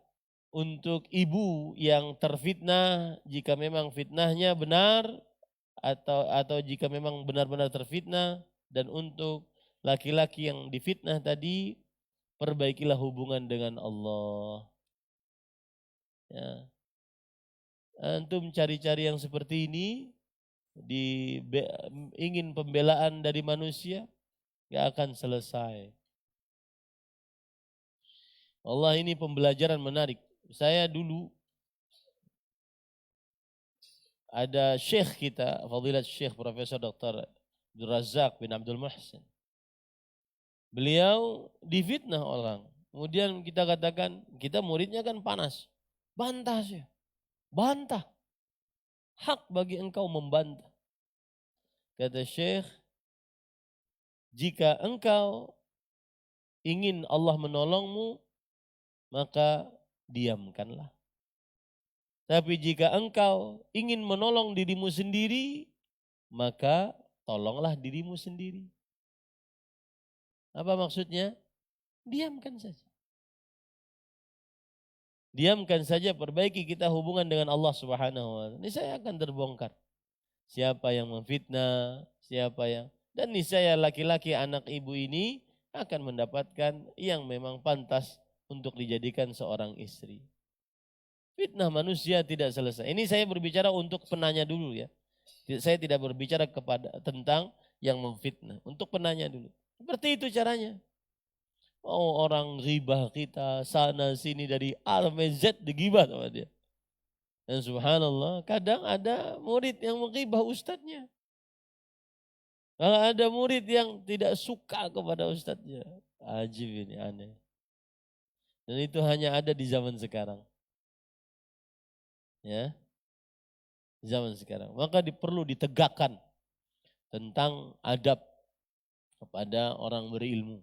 untuk ibu yang terfitnah, jika memang fitnahnya benar atau jika memang benar-benar terfitnah, dan untuk laki-laki yang difitnah tadi, perbaikilah hubungan dengan Allah. Ya. Antum cari-cari yang seperti ini, ingin pembelaan dari manusia, gak akan selesai. Allah, ini pembelajaran menarik. Saya dulu ada syekh kita, Fadilat Syekh Profesor Dr. Abdul Razak bin Abdul Muhsin. Beliau difitnah orang. Kemudian kita katakan, kita muridnya kan panas. Bantah sih. Bantah. Hak bagi engkau membantah. Kata Syekh, jika engkau ingin Allah menolongmu, maka diamkanlah. Tapi jika engkau ingin menolong dirimu sendiri, maka tolonglah dirimu sendiri. Apa maksudnya? Diamkan saja. Diamkan saja, perbaiki kita hubungan dengan Allah Subhanahu wa taala. Ini saya akan terbongkar. Siapa yang memfitnah, siapa yang, dan niscaya laki-laki anak ibu ini akan mendapatkan yang memang pantas untuk dijadikan seorang istri. Fitnah manusia tidak selesai. Ini saya berbicara untuk penanya dulu ya. Saya tidak berbicara tentang yang memfitnah. Untuk penanya dulu. Seperti itu caranya. Oh, orang ghibah kita sana sini dari A sampai Z digibah sama dia. Dan subhanallah, kadang ada murid yang menghibah ustadznya. Ada murid yang tidak suka kepada ustadznya. Ajib ini, aneh. Dan itu hanya ada di zaman sekarang. Ya. Zaman sekarang. Maka perlu ditegakkan tentang adab kepada orang berilmu.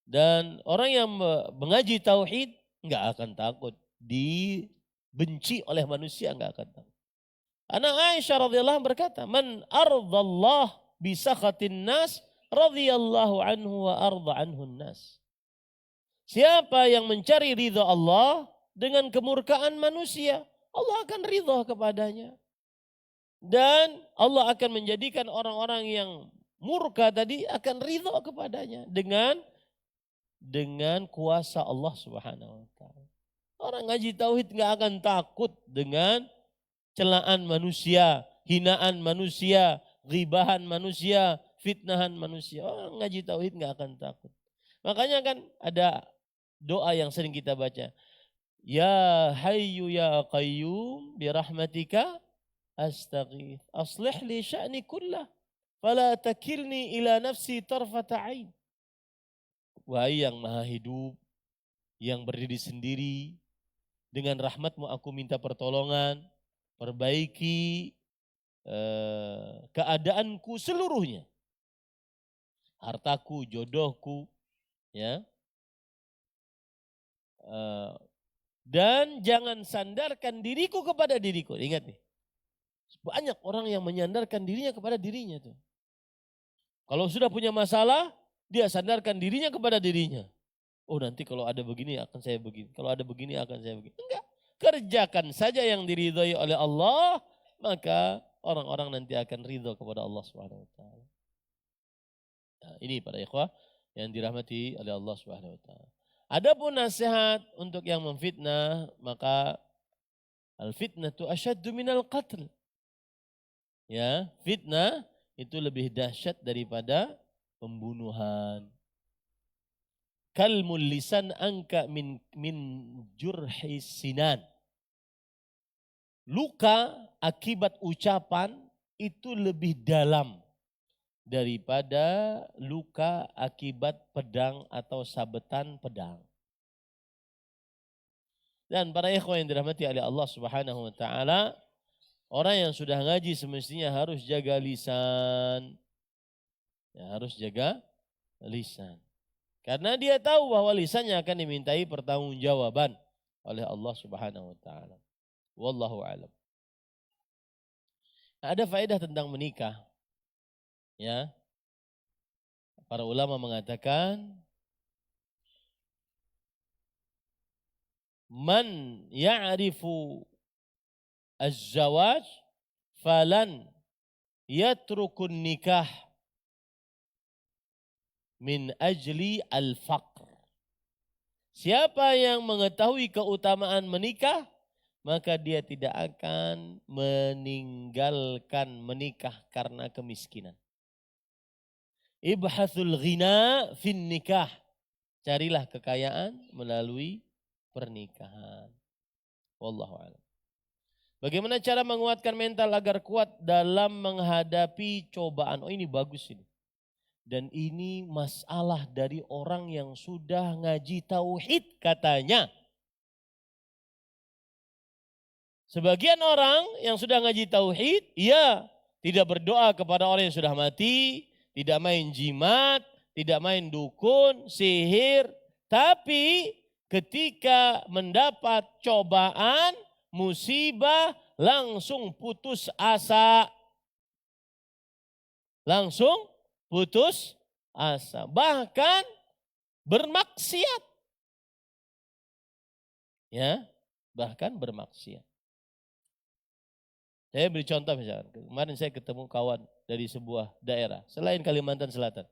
Dan orang yang mengaji tauhid enggak akan takut dibenci oleh manusia, enggak akan takut. Anak Aisyah radhiyallahu berkata, "Man ardallah bi sakhatin nas radhiyallahu anhu wa arda anhu nas." Siapa yang mencari ridha Allah dengan kemurkaan manusia, Allah akan ridha kepadanya. Dan Allah akan menjadikan orang-orang yang murka tadi akan ridha kepadanya dengan kuasa Allah Subhanahu wa taala. Orang ngaji tauhid enggak akan takut dengan celaan manusia, hinaan manusia, ghibahan manusia, fitnahan manusia. Orang ngaji tauhid enggak akan takut. Makanya kan ada doa yang sering kita baca. Ya Hayyu ya Qayyum bi rahmatika astaghith. Aslih li sya'ni kullah fala takilni ila nafsi tarfata ain. Wahai yang maha hidup, yang berdiri sendiri, dengan rahmatmu aku minta pertolongan, perbaiki keadaanku seluruhnya. Hartaku, jodohku, ya. Dan jangan sandarkan diriku kepada diriku. Ingat nih, banyak orang yang menyandarkan dirinya kepada dirinya tuh. Kalau sudah punya masalah, dia sandarkan dirinya kepada dirinya. Oh, nanti kalau ada begini akan saya begini. Kalau ada begini akan saya begini. Enggak. Kerjakan saja yang diridhai oleh Allah, maka orang-orang nanti akan ridho kepada Allah Subhanahu wa taala. Nah, ini para ikhwah yang dirahmati oleh Allah Subhanahu wa taala. Adapun nasihat untuk yang memfitnah, maka al-fitnatu asyaddu minal qatl. Ya, fitnah itu lebih dahsyat daripada pembunuhan. kalmul lisan angka min jurhi sinan. Luka akibat ucapan itu lebih dalam daripada luka akibat pedang atau sabetan pedang. Dan para ikhwan yang dirahmati oleh Allah Subhanahu wa taala, orang yang sudah ngaji semestinya harus jaga lisan. Ya, harus jaga lisan. Karena dia tahu bahwa lisannya akan dimintai pertanggungjawaban oleh Allah Subhanahu wa taala. Wallahu a'lam. Ada faedah tentang menikah. Ya. Para ulama mengatakan man ya'rifu az-zawaj falan yatrukun nikah min ajli al-faqr. Siapa yang mengetahui keutamaan menikah, maka dia tidak akan meninggalkan menikah karena kemiskinan. Ibhathul ghina fin nikah. Carilah kekayaan melalui pernikahan. Wallahu a'lam. Bagaimana cara menguatkan mental agar kuat dalam menghadapi cobaan? Oh, ini bagus ini. Dan ini masalah dari orang yang sudah ngaji tauhid katanya. Sebagian orang yang sudah ngaji tauhid, ya tidak berdoa kepada orang yang sudah mati, tidak main jimat, tidak main dukun, sihir. Tapi ketika mendapat cobaan, musibah, langsung putus asa. Langsung putus asa. Bahkan bermaksiat. Ya, bahkan bermaksiat. Saya beri contoh misalkan, kemarin saya ketemu kawan dari sebuah daerah selain Kalimantan Selatan.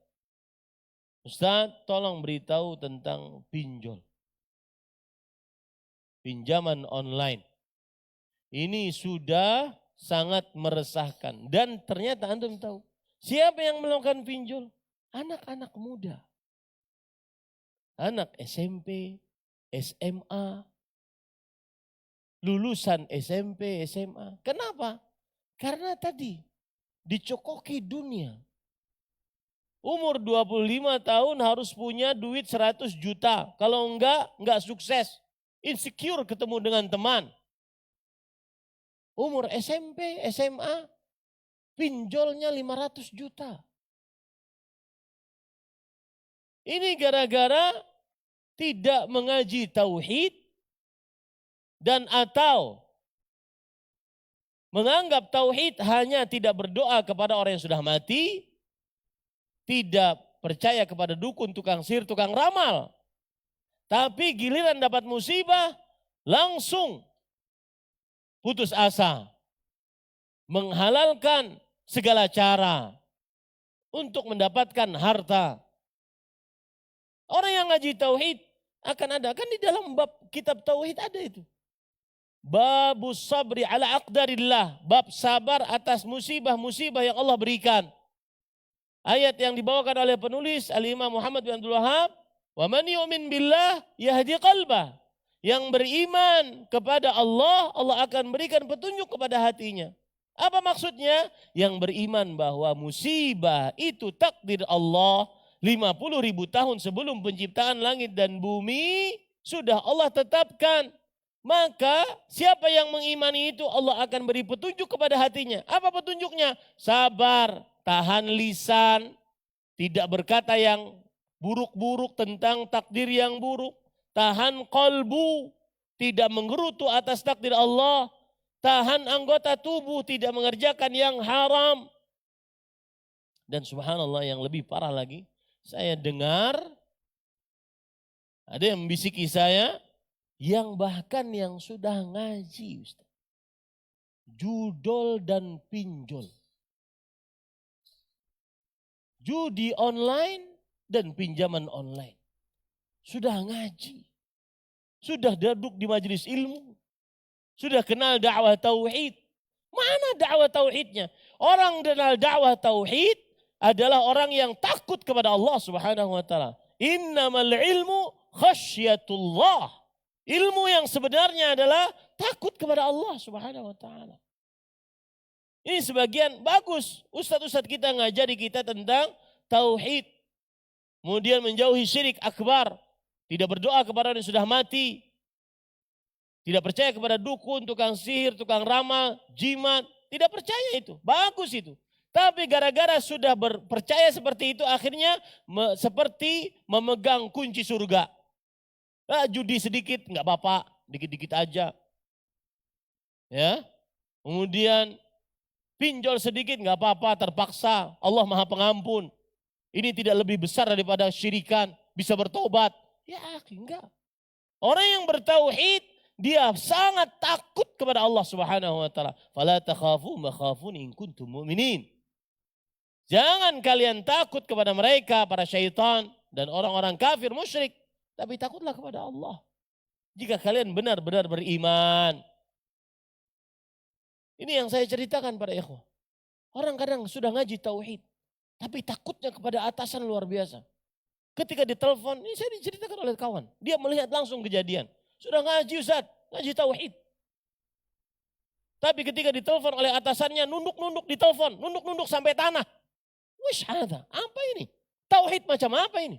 Ustaz, tolong beritahu tentang pinjol. Pinjaman online. Ini sudah sangat meresahkan. Dan ternyata antum tahu, siapa yang melakukan pinjol? Anak-anak muda. Anak SMP, SMA, lulusan SMP, SMA. Kenapa? Karena tadi dicokoki dunia. Umur 25 tahun harus punya duit 100 juta. Kalau enggak sukses. Insecure ketemu dengan teman. Umur SMP, SMA, pinjolnya 500 juta. Ini gara-gara tidak mengaji tauhid dan atau menganggap tauhid hanya tidak berdoa kepada orang yang sudah mati, tidak percaya kepada dukun, tukang sihir, tukang ramal. Tapi giliran dapat musibah, langsung putus asa. Menghalalkan segala cara untuk mendapatkan harta. Orang yang ngaji tauhid akan ada, kan di dalam bab kitab tauhid ada itu. Babus sabri ala aqdarillah, bab sabar atas musibah-musibah yang Allah berikan. Ayat yang dibawakan oleh penulis Al-Imam Muhammad bin Abdul Wahab, wa man yu'min billah yahdi qalbah. Yang beriman kepada Allah, Allah akan berikan petunjuk kepada hatinya. Apa maksudnya? Yang beriman bahwa musibah itu takdir Allah 50.000 tahun sebelum penciptaan langit dan bumi sudah Allah tetapkan. Maka siapa yang mengimani itu Allah akan beri petunjuk kepada hatinya. Apa petunjuknya? Sabar, tahan lisan, tidak berkata yang buruk-buruk tentang takdir yang buruk. Tahan qalbu, tidak menggerutu atas takdir Allah. Tahan anggota tubuh, tidak mengerjakan yang haram. Dan subhanallah yang lebih parah lagi, saya dengar ada yang membisiki saya, yang bahkan yang sudah ngaji Ustaz. Judol dan pinjol. Judi online dan pinjaman online. Sudah ngaji. Sudah duduk di majelis ilmu. Sudah kenal dakwah tauhid. Mana dakwah tauhidnya? Orang kenal dakwah tauhid adalah orang yang takut kepada Allah Subhanahu wa taala. Innamal ilmu khasyatullah. Ilmu yang sebenarnya adalah takut kepada Allah Subhanahu wa taala. Ini sebagian bagus. Ustadz-ustadz kita ngajari kita tentang tauhid. Kemudian menjauhi syirik akbar. Tidak berdoa kepada orang yang sudah mati. Tidak percaya kepada dukun, tukang sihir, tukang ramal, jimat. Tidak percaya itu. Bagus itu. Tapi gara-gara sudah percaya seperti itu akhirnya seperti memegang kunci surga. Judi sedikit nggak apa-apa, dikit-dikit aja. Ya. Kemudian pinjol sedikit nggak apa-apa, terpaksa. Allah Maha Pengampun. Ini tidak lebih besar daripada syirikan, bisa bertobat. Ya, enggak. Orang yang bertauhid dia sangat takut kepada Allah Subhanahu wa taala. Fala takhafu ma khafun in kuntum mu'minin. Jangan kalian takut kepada mereka, para syaitan dan orang-orang kafir musyrik, tapi takutlah kepada Allah. Jika kalian benar-benar beriman. Ini yang saya ceritakan pada ikhwah. Orang kadang sudah ngaji tauhid, tapi takutnya kepada atasan luar biasa. Ketika ditelepon, ini saya diceritakan oleh kawan. Dia melihat langsung kejadian. Sudah ngaji Ustaz, ngaji tauhid. Tapi ketika ditelepon oleh atasannya, nunduk-nunduk ditelepon, nunduk-nunduk sampai tanah. Wish ada, apa ini? Tauhid macam apa ini?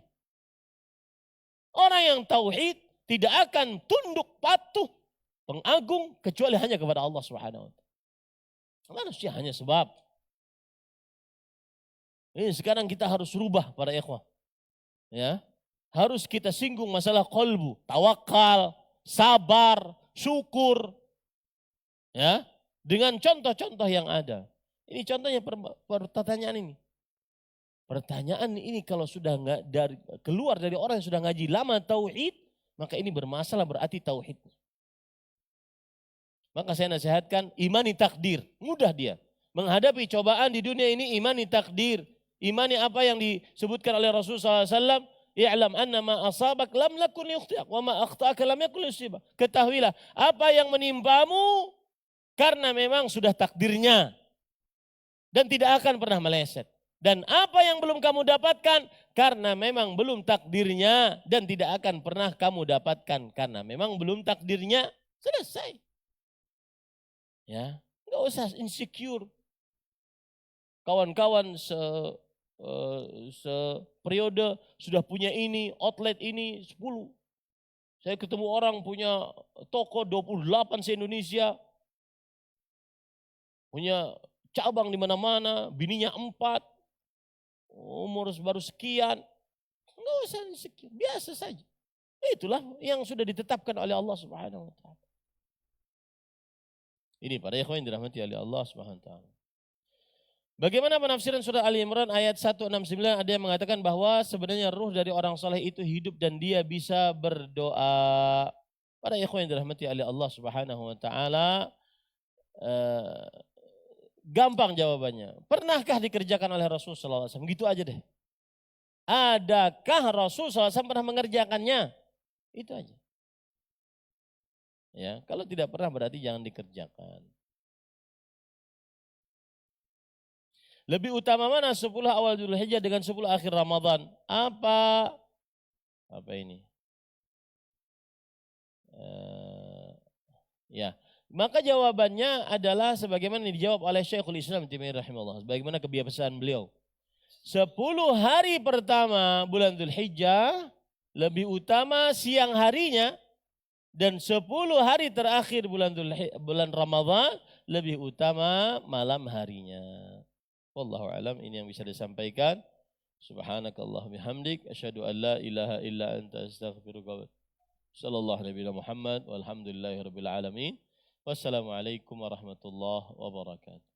Orang yang tauhid tidak akan tunduk patuh, pengagung kecuali hanya kepada Allah Subhanahu wa taala. Manusia hanya sebab. Ini sekarang kita harus rubah para ikhwah. Ya. Harus kita singgung masalah qalbu, tawakal, sabar, syukur. Ya, dengan contoh-contoh yang ada. Ini contohnya pertanyaan ini. Pertanyaan ini kalau sudah keluar dari orang yang sudah ngaji lama tauhid, maka ini bermasalah berarti tauhid. Maka saya nasihatkan imani takdir, mudah dia. Menghadapi cobaan di dunia ini imani takdir. Imani apa yang disebutkan oleh Rasulullah SAW. I'lam anna ma asabak lam lakun yukhtiak wa ma akhta'aka lam yakun yusibak. Ketahuilah apa yang menimpamu karena memang sudah takdirnya dan tidak akan pernah meleset. Dan apa yang belum kamu dapatkan karena memang belum takdirnya dan tidak akan pernah kamu dapatkan karena memang belum takdirnya. Selesai. Ya, enggak usah insecure. Kawan-kawan periode sudah punya ini, outlet ini 10. Saya ketemu orang punya toko 28 se-Indonesia. Punya cabang di mana-mana, bininya 4. Umur baru sekian. Enggak usah insecure, biasa saja. Itulah yang sudah ditetapkan oleh Allah Subhanahu wa taala. Ini para ikhwan yang dirahmati oleh Allah Subhanahu wa taala. Bagaimana penafsiran surah Ali Imran ayat 169? Ada yang mengatakan bahwa sebenarnya ruh dari orang soleh itu hidup dan dia bisa berdoa. Para ikhwan yang dirahmati oleh Allah Subhanahu wa taala, gampang jawabannya. Pernahkah dikerjakan oleh Rasulullah SAW? Gitu aja deh. Adakah Rasulullah SAW pernah mengerjakannya? Itu aja. Ya, kalau tidak pernah berarti jangan dikerjakan. Lebih utama mana 10 awal Dzulhijjah dengan 10 akhir Ramadan? Apa ini? Ya, maka jawabannya adalah sebagaimana dijawab oleh Syekhul Islam Taimiyah rahimahullah. Sebagaimana kebiasaan beliau. 10 hari pertama bulan Dzulhijjah lebih utama siang harinya dan 10 hari terakhir bulan Ramadan lebih utama malam harinya. Wallahu alam, ini yang bisa disampaikan. Subhanakallah bihamdik asyhadu an la ilaha illa anta astaghfiruka wa sallallahu alaihi Muhammad walhamdulillahirabbil alamin. Wassalamualaikum warahmatullahi wabarakatuh.